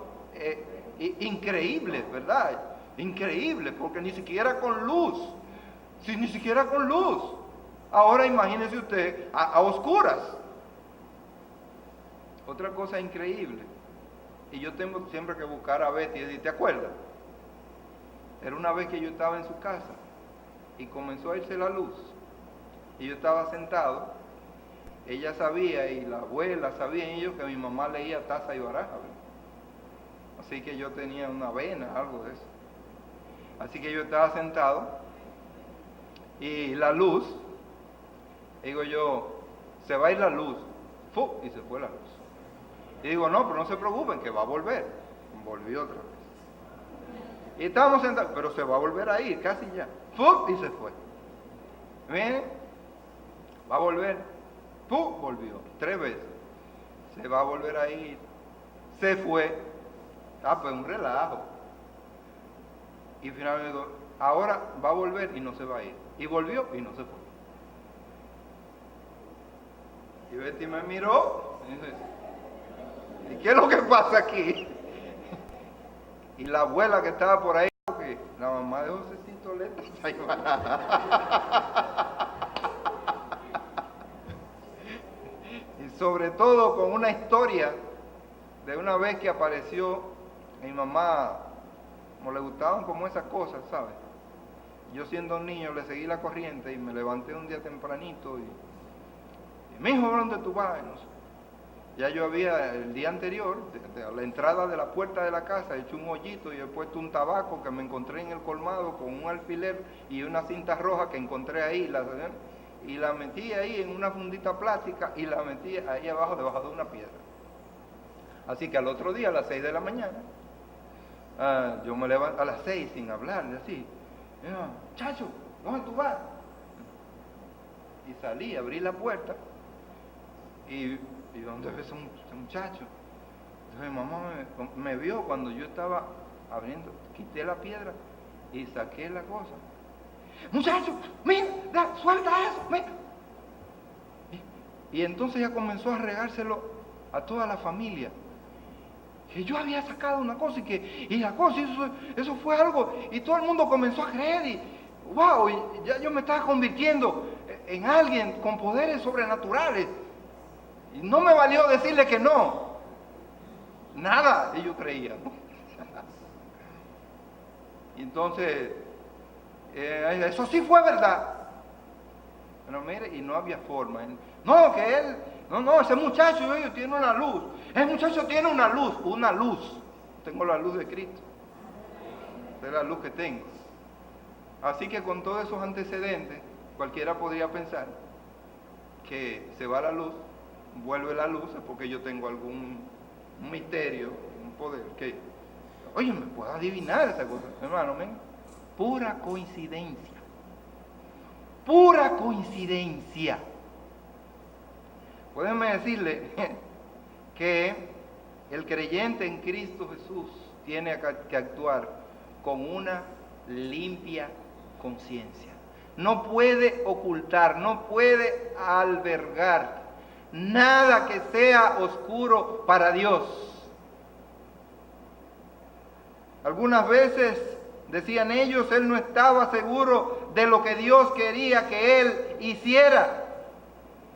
increíbles, ¿verdad? Increíbles, porque ni siquiera con luz, ni siquiera con luz. Ahora imagínese usted a oscuras. Otra cosa increíble, y yo tengo siempre que buscar a Betty, y ¿te acuerdas? Era una vez que yo estaba en su casa y comenzó a irse la luz y yo estaba sentado. Ella sabía y la abuela sabían ellos que mi mamá leía Taza y Baraja, ¿verdad? Así que yo tenía una vena, algo de eso. Así que yo estaba sentado y la luz, digo yo, se va a ir la luz, ¡fu! Y se fue la luz. Y digo, no, pero no se preocupen, que va a volver. Volvió otra vez. Y estábamos sentados, pero se va a volver a ir, casi ya. ¡Fu! Y se fue. Miren, va a volver. ¡Fu! Volvió, 3 veces. Se va a volver a ir. Se fue. Pues un relajo. Y finalmente digo, ahora va a volver y no se va a ir. Y volvió y no se fue. Y Betty me miró y dice, ¿y qué es lo que pasa aquí? Y la abuela que estaba por ahí, que la mamá de Josecito Leta está ahí. Y sobre todo con una historia de una vez que apareció mi mamá, como le gustaban como esas cosas, ¿sabes? Yo siendo un niño le seguí la corriente y me levanté un día tempranito y mijo, ¿dónde tú vas? No sé. Ya yo había el día anterior, a la entrada de la puerta de la casa, hecho un hoyito y he puesto un tabaco que me encontré en el colmado con un alfiler y una cinta roja que encontré ahí, y la metí ahí en una fundita plástica y la metí ahí abajo, debajo de una piedra. Así que al otro día, a las 6 de la mañana, yo me levanto a las 6 sin hablar, así, chacho, ¿dónde tú vas? Y salí, abrí la puerta y ¿dónde ves ese muchacho? Entonces mi mamá me vio cuando yo estaba abriendo, quité la piedra y saqué la cosa. Muchacho, mira, suelta eso, mira. Y entonces ya comenzó a regárselo a toda la familia. Que yo había sacado una cosa y la cosa, eso fue algo, y todo el mundo comenzó a creer y wow, y ya yo me estaba convirtiendo en alguien con poderes sobrenaturales. Y no me valió decirle que no. Nada ellos creían. Y entonces, eso sí fue verdad. Pero mire, y no había forma. No, que él, no, ese muchacho tiene una luz. Ese muchacho tiene una luz. Tengo la luz de Cristo. Esa es la luz que tengo. Así que con todos esos antecedentes, cualquiera podría pensar que se va la luz, vuelve la luz, es porque yo tengo algún misterio, un poder, que, oye, me puedo adivinar esa cosa. Hermano, pura coincidencia. Pura coincidencia. Déjeme decirle que el creyente en Cristo Jesús tiene que actuar con una limpia conciencia. No puede ocultar, no puede albergar nada que sea oscuro para Dios. Algunas veces, decían ellos, él no estaba seguro de lo que Dios quería que él hiciera,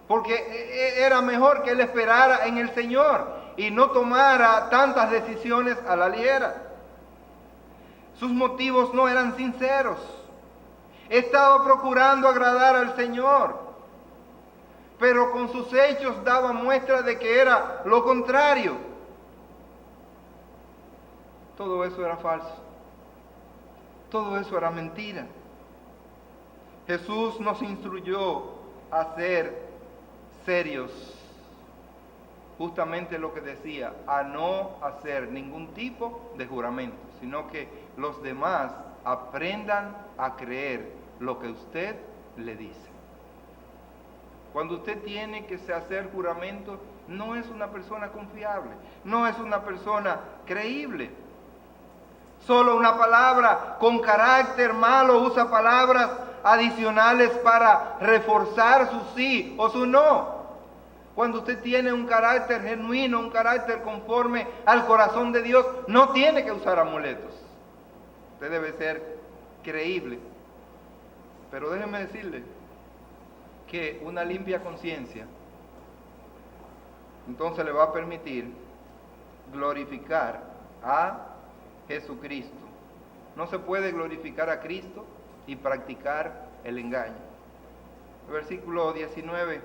porque era mejor que él esperara en el Señor y no tomara tantas decisiones a la ligera. Sus motivos no eran sinceros. Estaba procurando agradar al Señor, pero con sus hechos daba muestra de que era lo contrario. Todo eso era falso. Todo eso era mentira. Jesús nos instruyó a ser serios. Justamente lo que decía, a no hacer ningún tipo de juramento, sino que los demás aprendan a creer lo que usted le dice. Cuando usted tiene que hacer juramento, no es una persona confiable, no es una persona creíble. Solo una palabra con carácter malo usa palabras adicionales para reforzar su sí o su no. Cuando usted tiene un carácter genuino, un carácter conforme al corazón de Dios, no tiene que usar amuletos. Usted debe ser creíble. Pero déjeme decirle que una limpia conciencia entonces le va a permitir glorificar a Jesucristo. No se puede glorificar a Cristo y practicar el engaño. Versículo 19.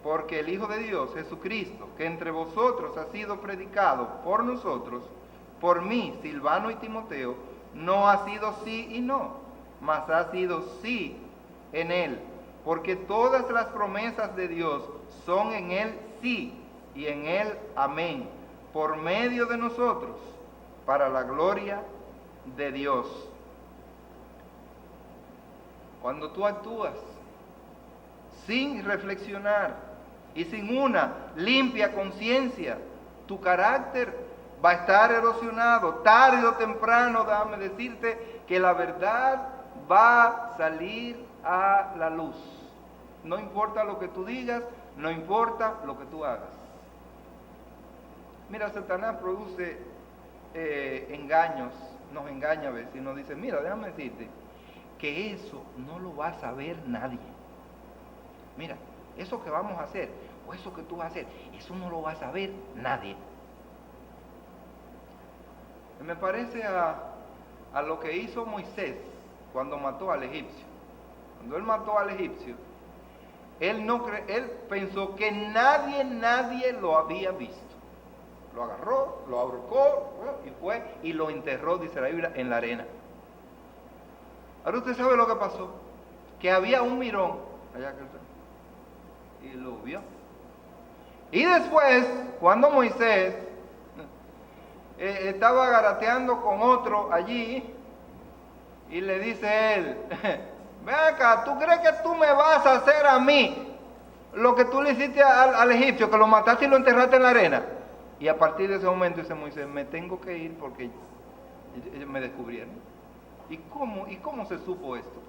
Porque el Hijo de Dios, Jesucristo, que entre vosotros ha sido predicado por nosotros, por mí, Silvano y Timoteo, no ha sido sí y no, mas ha sido sí en él. Porque todas las promesas de Dios son en él sí y en él amén, por medio de nosotros, para la gloria de Dios. Cuando tú actúas sin reflexionar y sin una limpia conciencia, tu carácter va a estar erosionado. Tarde o temprano, déjame decirte que la verdad va a salir a la luz. No importa lo que tú digas, no importa lo que tú hagas. Mira, Satanás produce engaños, nos engaña a veces y nos dice, mira, déjame decirte que eso no lo va a saber nadie. Mira, eso que vamos a hacer, o eso que tú vas a hacer, eso no lo va a saber nadie. Me parece a lo que hizo Moisés cuando mató al egipcio. Cuando él mató al egipcio, él pensó que nadie lo había visto. Lo agarró, lo ahorcó y fue y lo enterró, dice la Biblia, en la arena. Ahora usted sabe lo que pasó, que había un mirón allá que usted, y lo vio. Y después, cuando Moisés estaba garateando con otro allí, y le dice él, ven acá, ¿tú crees que tú me vas a hacer a mí lo que tú le hiciste al egipcio, que lo mataste y lo enterraste en la arena? Y a partir de ese momento dice Moisés, me tengo que ir porque me descubrieron. ¿Y cómo se supo esto?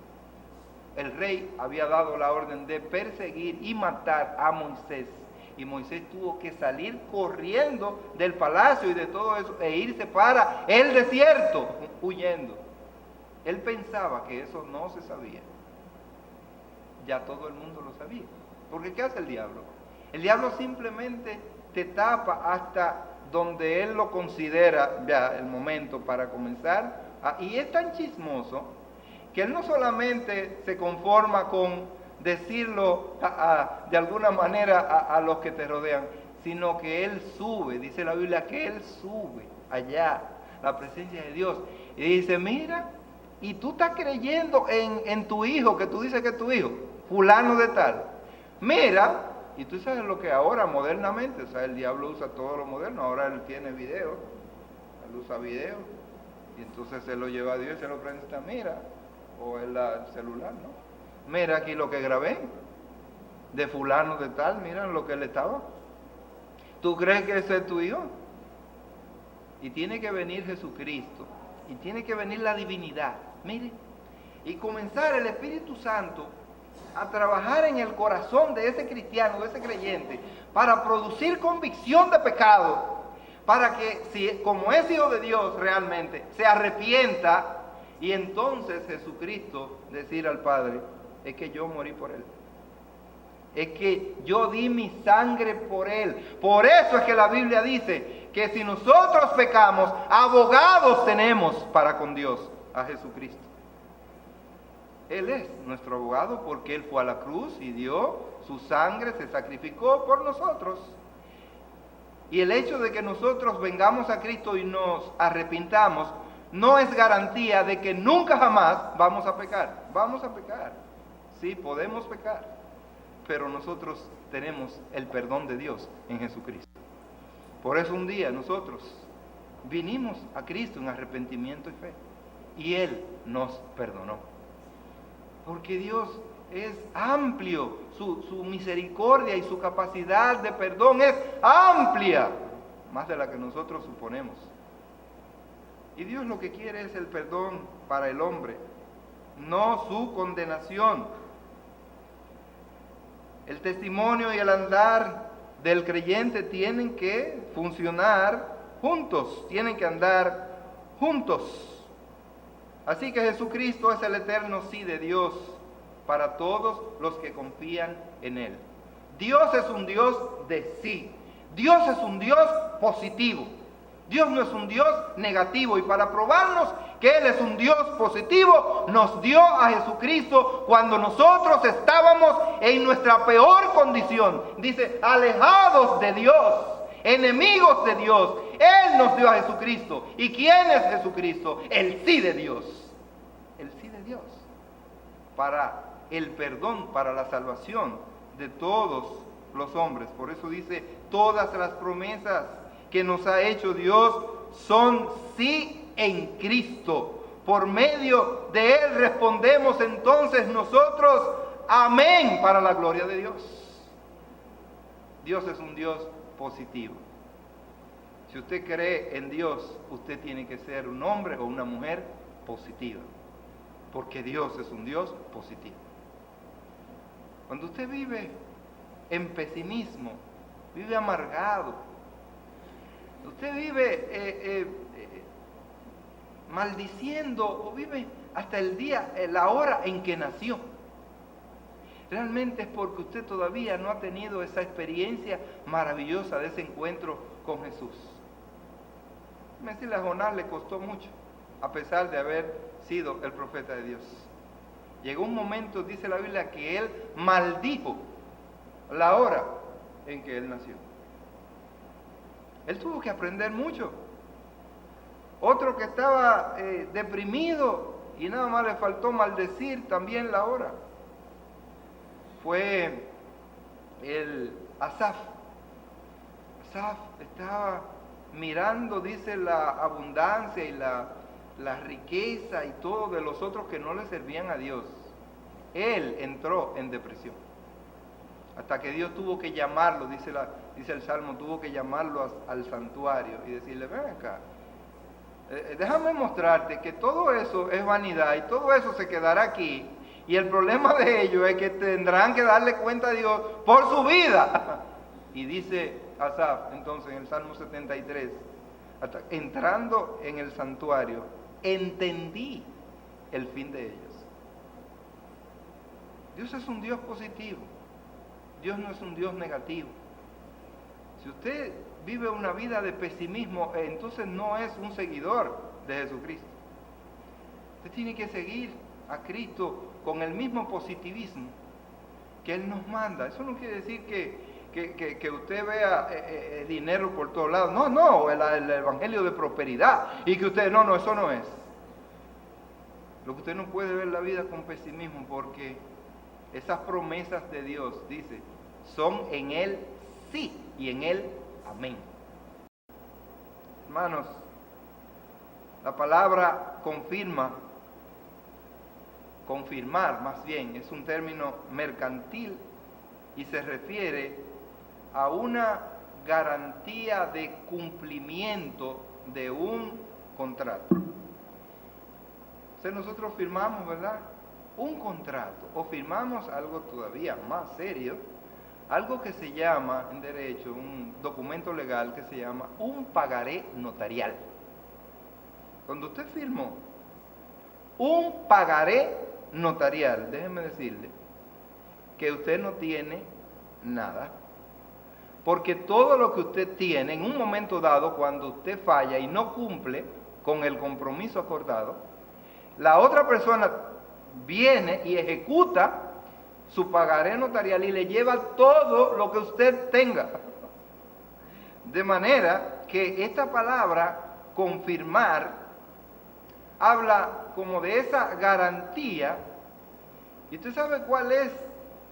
El rey había dado la orden de perseguir y matar a Moisés. Y Moisés tuvo que salir corriendo del palacio y de todo eso e irse para el desierto, huyendo. Él pensaba que eso no se sabía. Ya todo el mundo lo sabía. Porque ¿qué hace el diablo? El diablo simplemente te tapa hasta donde él lo considera ya el momento para comenzar. Y es tan chismoso que él no solamente se conforma con decirlo de alguna manera a los que te rodean, sino que él sube, dice la Biblia que él sube allá, la presencia de Dios, y dice, mira, y tú estás creyendo en tu hijo, que tú dices que es tu hijo, fulano de tal, mira, y tú sabes lo que ahora modernamente, o sea, el diablo usa todo lo moderno, ahora él tiene video, él usa video, y entonces se lo lleva a Dios y se lo presenta, mira, o el celular, ¿no? Mira aquí lo que grabé, de fulano de tal, mira lo que él estaba. ¿Tú crees que ese es tu hijo? Y tiene que venir Jesucristo, y tiene que venir la divinidad, mire, y comenzar el Espíritu Santo a trabajar en el corazón de ese cristiano, de ese creyente, para producir convicción de pecado, para que, si como es hijo de Dios realmente, se arrepienta, y entonces Jesucristo decir al Padre, es que yo morí por él, es que yo di mi sangre por él. Por eso es que la Biblia dice que si nosotros pecamos, abogados tenemos para con Dios, a Jesucristo. Él es nuestro abogado porque Él fue a la cruz y dio su sangre, se sacrificó por nosotros. Y el hecho de que nosotros vengamos a Cristo y nos arrepintamos, no es garantía de que nunca jamás vamos a pecar. Vamos a pecar, sí, podemos pecar, pero nosotros tenemos el perdón de Dios en Jesucristo. Por eso un día nosotros vinimos a Cristo en arrepentimiento y fe, y Él nos perdonó. Porque Dios es amplio, su misericordia y su capacidad de perdón es amplia, más de la que nosotros suponemos. Y Dios lo que quiere es el perdón para el hombre, no su condenación. El testimonio y el andar del creyente tienen que funcionar juntos, tienen que andar juntos. Así que Jesucristo es el eterno sí de Dios para todos los que confían en Él. Dios es un Dios de sí. Dios es un Dios positivo. Dios no es un Dios negativo. Y para probarnos que Él es un Dios positivo, nos dio a Jesucristo cuando nosotros estábamos en nuestra peor condición. Dice, alejados de Dios, enemigos de Dios. Él nos dio a Jesucristo. ¿Y quién es Jesucristo? El sí de Dios. El sí de Dios. Para el perdón, para la salvación de todos los hombres. Por eso dice, todas las promesas que nos ha hecho Dios son sí en Cristo. Por medio de Él respondemos entonces nosotros, amén, para la gloria de Dios. Dios es un Dios positivo. Si usted cree en Dios, usted tiene que ser un hombre o una mujer positiva, porque Dios es un Dios positivo. Cuando usted vive en pesimismo, vive amargado, usted vive maldiciendo o vive hasta el día, la hora en que nació, realmente es porque usted todavía no ha tenido esa experiencia maravillosa de ese encuentro con Jesús. Me decirle, a Jonás le costó mucho, a pesar de haber sido el profeta de Dios. Llegó un momento, dice la Biblia, que él maldijo la hora en que él nació. Él tuvo que aprender mucho. Otro que estaba deprimido y nada más le faltó maldecir también la hora, fue el Asaf. Asaf estaba mirando, dice, la abundancia y la riqueza y todo de los otros que no le servían a Dios. Él entró en depresión. Hasta que Dios tuvo que llamarlo, dice el Salmo, tuvo que llamarlo al santuario y decirle, ven acá, déjame mostrarte que todo eso es vanidad y todo eso se quedará aquí. Y el problema de ello es que tendrán que darle cuenta a Dios por su vida. Y dice Asaf, entonces, en el Salmo 73, hasta entrando en el santuario, entendí el fin de ellos. Dios es un Dios positivo. Dios no es un Dios negativo. Si usted vive una vida de pesimismo, entonces no es un seguidor de Jesucristo. Usted tiene que seguir a Cristo con el mismo positivismo que Él nos manda. Eso no quiere decir que usted vea dinero por todos lados. No, el evangelio de prosperidad. Y que usted, no, eso no es. Lo que usted no puede ver la vida con pesimismo, porque esas promesas de Dios, dice, son en Él sí y en Él amén. Hermanos, la palabra confirmar más bien, es un término mercantil y se refiere a una garantía de cumplimiento de un contrato. Entonces nosotros firmamos, ¿verdad?, un contrato, o firmamos algo todavía más serio, algo que se llama en derecho, un documento legal que se llama un pagaré notarial. Cuando usted firmó un pagaré notarial, déjeme decirle que usted no tiene nada, porque todo lo que usted tiene en un momento dado, cuando usted falla y no cumple con el compromiso acordado, la otra persona viene y ejecuta su pagaré notarial y le lleva todo lo que usted tenga. De manera que esta palabra confirmar habla como de esa garantía. ¿Y usted sabe cuál es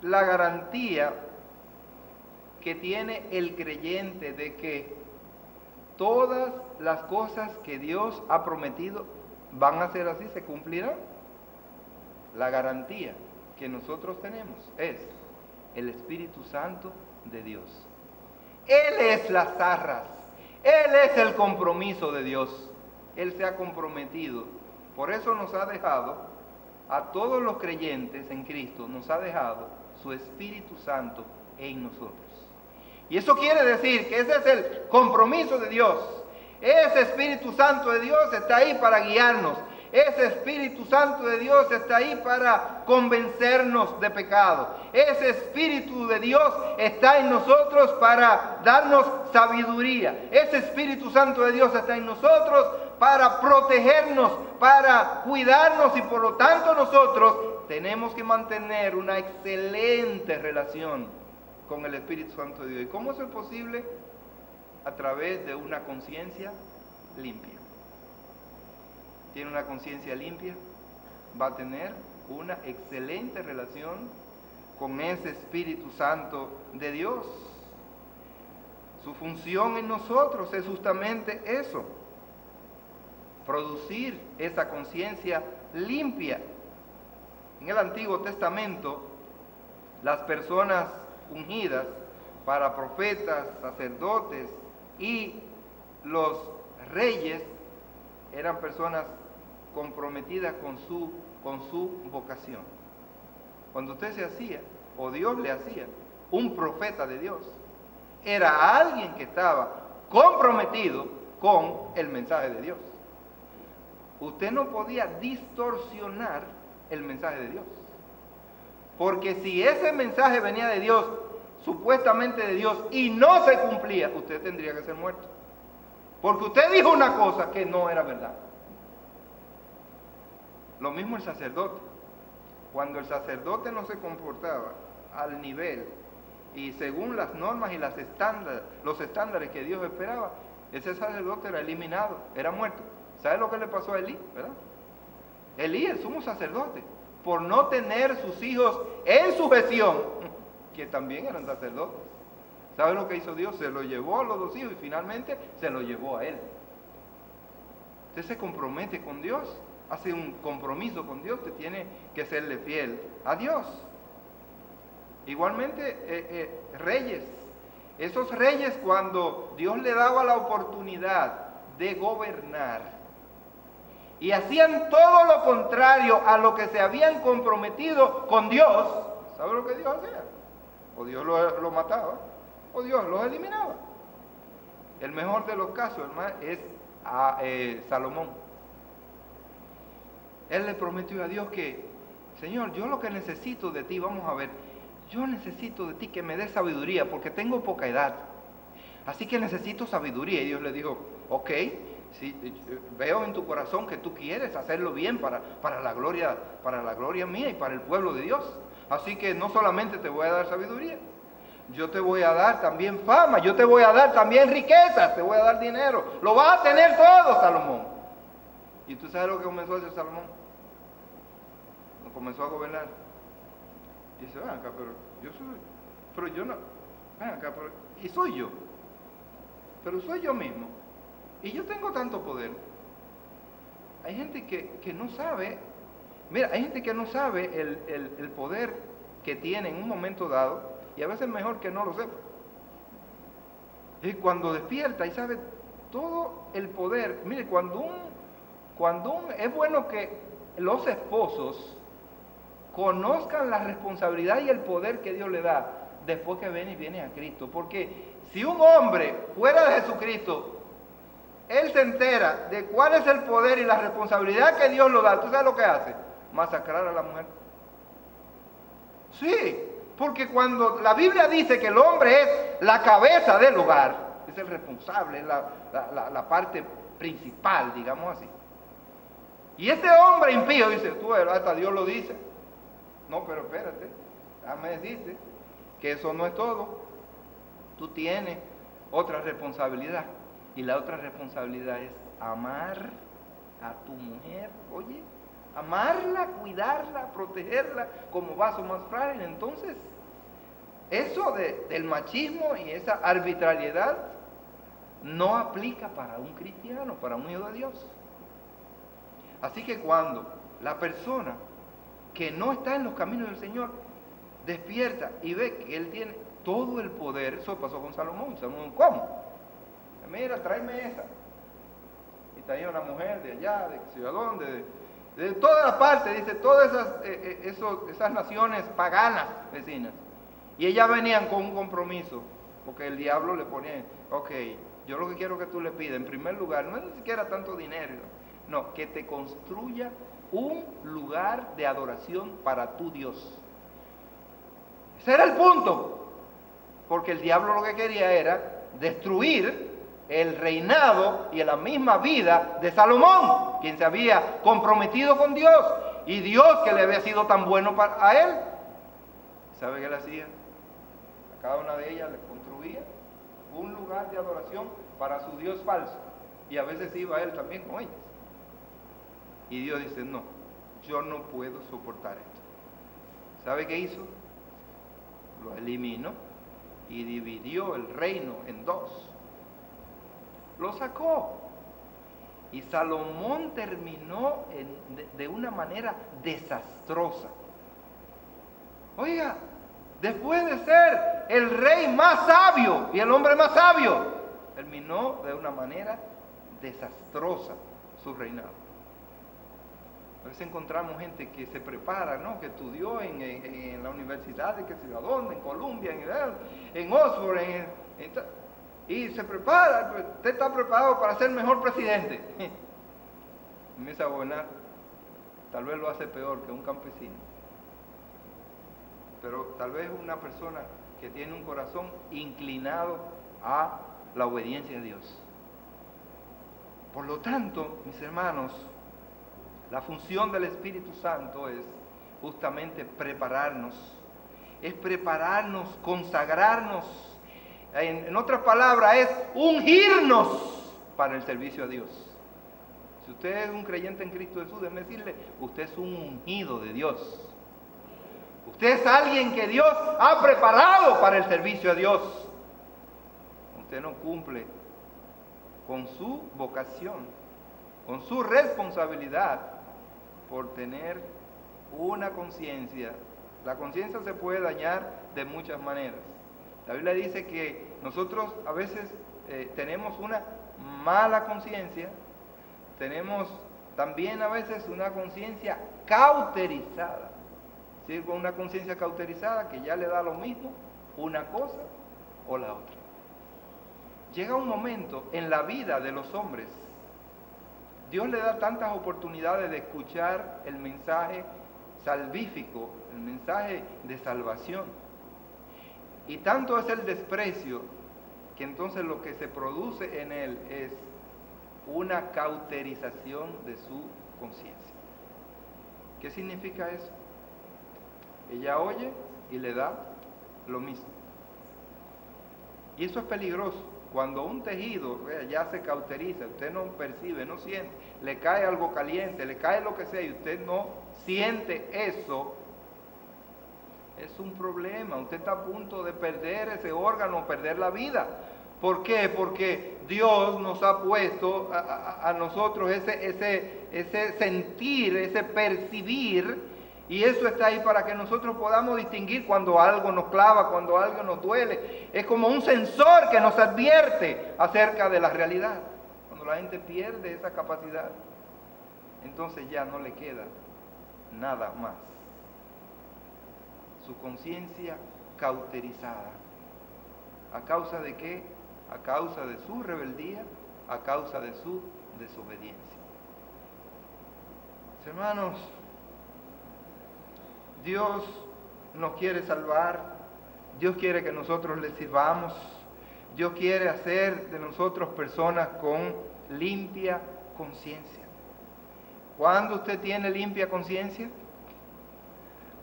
la garantía que tiene el creyente de que todas las cosas que Dios ha prometido van a ser así, se cumplirán? La garantía que nosotros tenemos es el Espíritu Santo de Dios. Él es las arras, Él es el compromiso de Dios. Él se ha comprometido. Por eso nos ha dejado, a todos los creyentes en Cristo, nos ha dejado su Espíritu Santo en nosotros. Y eso quiere decir que ese es el compromiso de Dios. Ese Espíritu Santo de Dios está ahí para guiarnos. Ese Espíritu Santo de Dios está ahí para convencernos de pecado. Ese Espíritu de Dios está en nosotros para darnos sabiduría. Ese Espíritu Santo de Dios está en nosotros para protegernos, para cuidarnos, y por lo tanto nosotros tenemos que mantener una excelente relación con el Espíritu Santo de Dios. ¿Y cómo eso es posible? A través de una conciencia limpia. Tiene una conciencia limpia, va a tener una excelente relación con ese Espíritu Santo de Dios. Su función en nosotros es justamente eso, producir esa conciencia limpia. En el Antiguo Testamento, las personas ungidas para profetas, sacerdotes y los reyes eran personas comprometidas con su vocación. Cuando usted se hacía, o Dios le hacía, un profeta de Dios, era alguien que estaba comprometido con el mensaje de Dios. Usted no podía distorsionar el mensaje de Dios. Porque si ese mensaje venía de Dios, supuestamente de Dios, y no se cumplía, usted tendría que ser muerto. Porque usted dijo una cosa que no era verdad. Lo mismo el sacerdote. Cuando el sacerdote no se comportaba al nivel y según las normas y los estándares que Dios esperaba, ese sacerdote era eliminado, era muerto. ¿Sabe lo que le pasó a Elí, verdad? Elí, el sumo sacerdote, por no tener sus hijos en sujeción, que también eran sacerdotes. ¿Sabe lo que hizo Dios? Se lo llevó a los 2 hijos y finalmente se lo llevó a él. Usted se compromete con Dios, hace un compromiso con Dios, usted tiene que serle fiel a Dios. Igualmente, reyes. Esos reyes, cuando Dios le daba la oportunidad de gobernar, y hacían todo lo contrario a lo que se habían comprometido con Dios, ¿sabe lo que Dios hacía? O Dios lo mataba, o Dios los eliminaba. El mejor de los casos, hermano, es Salomón. Él le prometió a Dios que, Señor, yo lo que necesito de ti, vamos a ver, yo necesito de ti que me des sabiduría, porque tengo poca edad, así que necesito sabiduría. Y Dios le dijo, ok, sí, veo en tu corazón que tú quieres hacerlo bien para la gloria mía y para el pueblo de Dios. Así que no solamente te voy a dar sabiduría, yo te voy a dar también fama, yo te voy a dar también riquezas, te voy a dar dinero. Lo vas a tener todo, Salomón. ¿Y tú sabes lo que comenzó a hacer Salomón? Comenzó a gobernar. Y dice, ven acá, pero yo no, ven acá, y soy yo. Pero soy yo mismo. Y yo tengo tanto poder. Hay gente que no sabe, mira, hay gente que no sabe el poder que tiene en un momento dado, y a veces es mejor que no lo sepa. Y cuando despierta y sabe todo el poder, mire, es bueno que los esposos conozcan la responsabilidad y el poder que Dios le da después que viene a Cristo. Porque si un hombre fuera de Jesucristo, él se entera de cuál es el poder y la responsabilidad que Dios lo da, ¿tú sabes lo que hace? Masacrar a la mujer. Sí, porque cuando la Biblia dice que el hombre es la cabeza del hogar, es el responsable, es la parte principal, digamos así. Y ese hombre impío dice, tú, hasta Dios lo dice. No, pero espérate, déjame decirte que eso no es todo. Tú tienes otra responsabilidad. Y la otra responsabilidad es amar a tu mujer, oye, amarla, cuidarla, protegerla como vaso más frágil. Entonces, eso del machismo y esa arbitrariedad no aplica para un cristiano, para un hijo de Dios. Así que cuando la persona que no está en los caminos del Señor despierta y ve que Él tiene todo el poder, eso pasó con Salomón. Salomón, ¿cómo? Mira, tráeme esa. Y traía una mujer de allá, de Ciudad dónde, de toda la parte, dice, todas esas naciones paganas vecinas. Y ellas venían con un compromiso, porque el diablo le ponía, ok, yo lo que quiero que tú le pidas, en primer lugar, no es ni siquiera tanto dinero, no, que te construya un lugar de adoración para tu Dios. Ese era el punto, porque el diablo lo que quería era destruir el reinado y la misma vida de Salomón, quien se había comprometido con Dios, y Dios que le había sido tan bueno a él. ¿Sabe qué le hacía? A cada una de ellas le construía un lugar de adoración para su Dios falso, y a veces iba él también con ellas. Y Dios dice, no, yo no puedo soportar esto. ¿Sabe qué hizo? Lo eliminó y dividió el reino en 2. Lo sacó. Y Salomón terminó de una manera desastrosa. Oiga, después de ser el rey más sabio y el hombre más sabio, terminó de una manera desastrosa su reinado. A veces encontramos gente que se prepara, ¿no? Que estudió en la universidad de que sé yo dónde, en Columbia, en Oxford, y se prepara. Pues, usted está preparado para ser mejor presidente. Empieza a gobernar, tal vez lo hace peor que un campesino, pero tal vez una persona que tiene un corazón inclinado a la obediencia a Dios. Por lo tanto, mis hermanos, la función del Espíritu Santo es justamente prepararnos, consagrarnos, en otras palabras, es ungirnos para el servicio a Dios. Si usted es un creyente en Cristo Jesús, déjeme decirle, usted es un ungido de Dios. Usted es alguien que Dios ha preparado para el servicio a Dios. Usted no cumple con su vocación, con su responsabilidad por tener una conciencia. La conciencia se puede dañar de muchas maneras. La Biblia dice que nosotros a veces tenemos una mala conciencia, tenemos también a veces una conciencia cauterizada. ¿Sí? Con una conciencia cauterizada que ya le da lo mismo una cosa o la otra. Llega un momento en la vida de los hombres, Dios le da tantas oportunidades de escuchar el mensaje salvífico, el mensaje de salvación. Y tanto es el desprecio que entonces lo que se produce en él es una cauterización de su conciencia. ¿Qué significa eso? Ella oye y le da lo mismo. Y eso es peligroso. Cuando un tejido ya se cauteriza, usted no percibe, no siente, le cae algo caliente, le cae lo que sea y usted no siente eso, es un problema. Usted está a punto de perder ese órgano, perder la vida. ¿Por qué? Porque Dios nos ha puesto a nosotros ese sentir, ese percibir, y eso está ahí para que nosotros podamos distinguir cuando algo nos clava, cuando algo nos duele. Es como un sensor que nos advierte acerca de la realidad. Cuando la gente pierde esa capacidad, entonces ya no le queda nada más. Su conciencia cauterizada. ¿A causa de qué? A causa de su rebeldía, a causa de su desobediencia. Hermanos, Dios nos quiere salvar, Dios quiere que nosotros le sirvamos, Dios quiere hacer de nosotros personas con limpia conciencia. ¿Cuándo usted tiene limpia conciencia?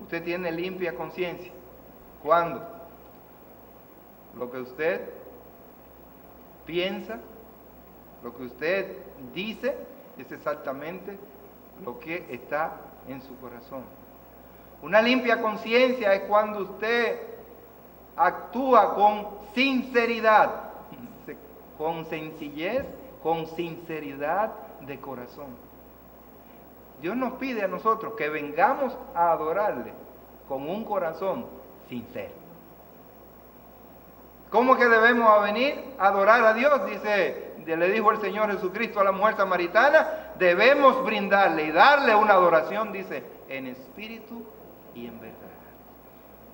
Usted tiene limpia conciencia. ¿Cuándo? Lo que usted piensa, lo que usted dice, es exactamente lo que está en su corazón. Una limpia conciencia es cuando usted actúa con sinceridad, con sencillez, con sinceridad de corazón. Dios nos pide a nosotros que vengamos a adorarle con un corazón sincero. ¿Cómo que debemos venir a adorar a Dios? Le dijo el Señor Jesucristo a la mujer samaritana, debemos brindarle y darle una adoración, dice, en espíritu y en verdad.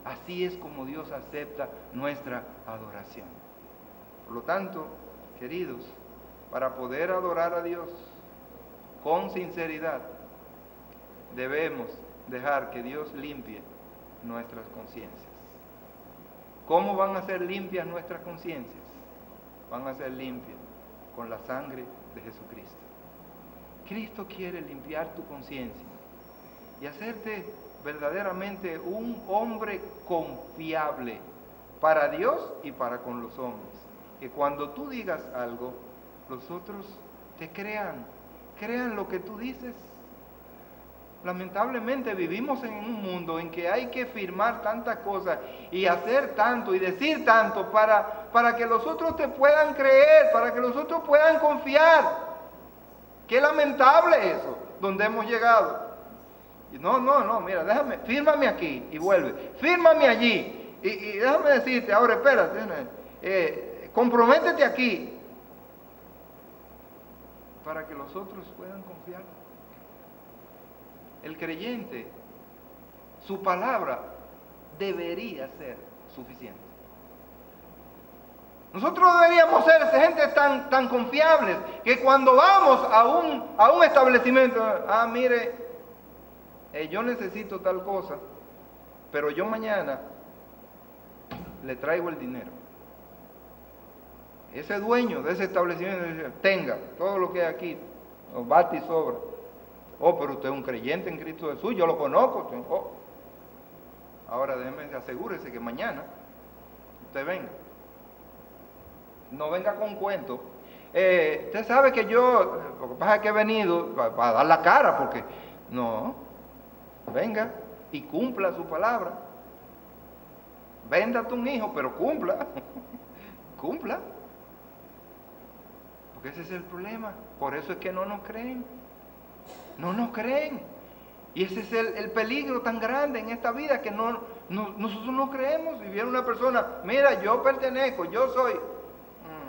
Así es como Dios acepta nuestra adoración. Por lo tanto, queridos, para poder adorar a Dios con sinceridad, debemos dejar que Dios limpie nuestras conciencias. ¿Cómo van a ser limpias nuestras conciencias? Van a ser limpias con la sangre de Jesucristo. Cristo quiere limpiar tu conciencia y hacerte verdaderamente un hombre confiable para Dios y para con los hombres. Que cuando tú digas algo, los otros te crean lo que tú dices. Lamentablemente vivimos en un mundo en que hay que firmar tantas cosas y hacer tanto y decir tanto para que los otros te puedan creer, para que los otros puedan confiar. Qué lamentable eso, donde hemos llegado. Y no, mira, fírmame aquí y vuelve, fírmame allí y déjame decirte, ahora espérate, comprométete aquí para que los otros puedan confiar. El creyente, su palabra debería ser suficiente. Nosotros deberíamos ser gente tan confiables que cuando vamos a un establecimiento, mire, yo necesito tal cosa, pero yo mañana le traigo el dinero. Ese dueño de ese establecimiento dice, tenga todo lo que hay aquí, bate y sobra. Oh, pero usted es un creyente en Cristo Jesús, yo lo conozco. Oh. Ahora asegúrese que mañana usted venga. No venga con cuentos. Usted sabe que lo que pasa es que he venido para dar la cara, porque no, venga y cumpla su palabra. Véndate un hijo, pero cumpla, cumpla. Porque ese es el problema. Por eso es que no nos creen. No nos creen. Y ese es el peligro tan grande en esta vida, que nosotros no creemos. Si viene una persona, mira, yo pertenezco, yo soy.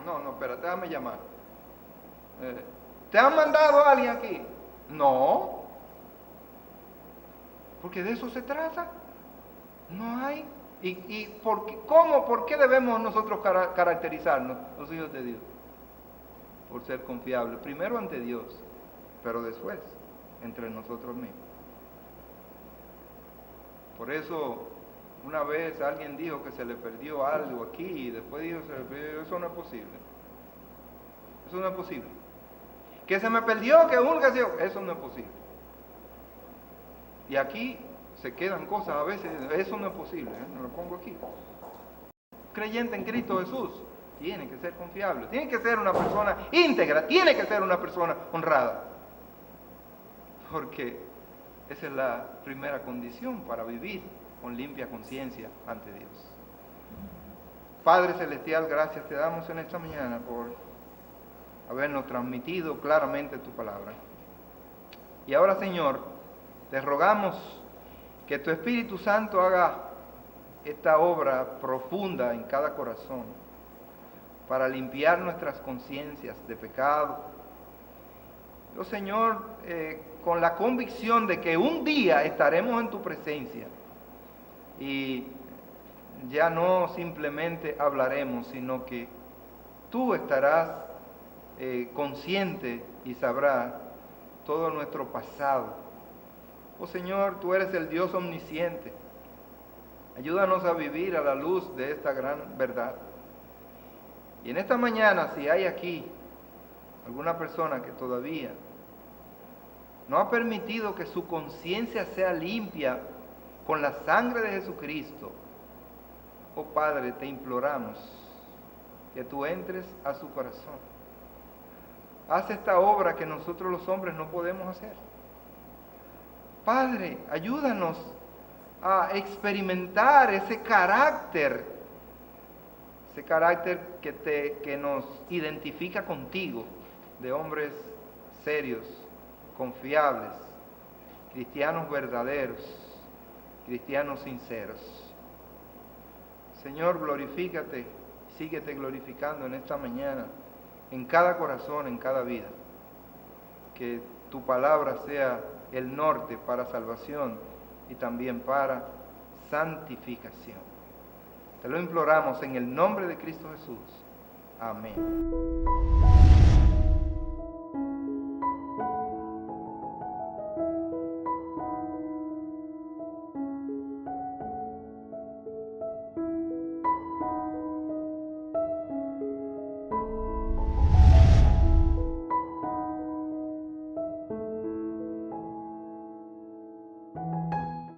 No, espérate, déjame llamar. ¿Te han mandado a alguien aquí? No. Porque de eso se trata. No hay. ¿Y por qué, cómo? ¿Por qué debemos nosotros caracterizarnos, los hijos de Dios? Por ser confiables. Primero ante Dios, pero después entre nosotros mismos. Por eso, una vez alguien dijo que se le perdió algo aquí y después dijo se le perdió. Eso no es posible. Eso no es posible. Que se me perdió, que uno que eso no es posible. Y aquí se quedan cosas a veces, eso no es posible, me lo pongo aquí. Creyente en Cristo Jesús tiene que ser confiable, tiene que ser una persona íntegra, tiene que ser una persona honrada. Porque esa es la primera condición para vivir con limpia conciencia ante Dios. Padre Celestial, gracias te damos en esta mañana por habernos transmitido claramente tu palabra. Y ahora, Señor, te rogamos que tu Espíritu Santo haga esta obra profunda en cada corazón para limpiar nuestras conciencias de pecado. Yo, Señor, con la convicción de que un día estaremos en tu presencia y ya no simplemente hablaremos, sino que tú estarás consciente y sabrás todo nuestro pasado. Oh Señor, tú eres el Dios omnisciente. Ayúdanos a vivir a la luz de esta gran verdad. Y en esta mañana, si hay aquí alguna persona que todavía no ha permitido que su conciencia sea limpia con la sangre de Jesucristo, oh Padre, te imploramos que tú entres a su corazón. Haz esta obra que nosotros los hombres no podemos hacer. Padre, ayúdanos a experimentar ese carácter que nos identifica contigo, de hombres serios, confiables, cristianos verdaderos, cristianos sinceros. Señor, glorifícate, síguete glorificando en esta mañana, en cada corazón, en cada vida. Que tu palabra sea el norte para salvación y también para santificación. Te lo imploramos en el nombre de Cristo Jesús. Amén.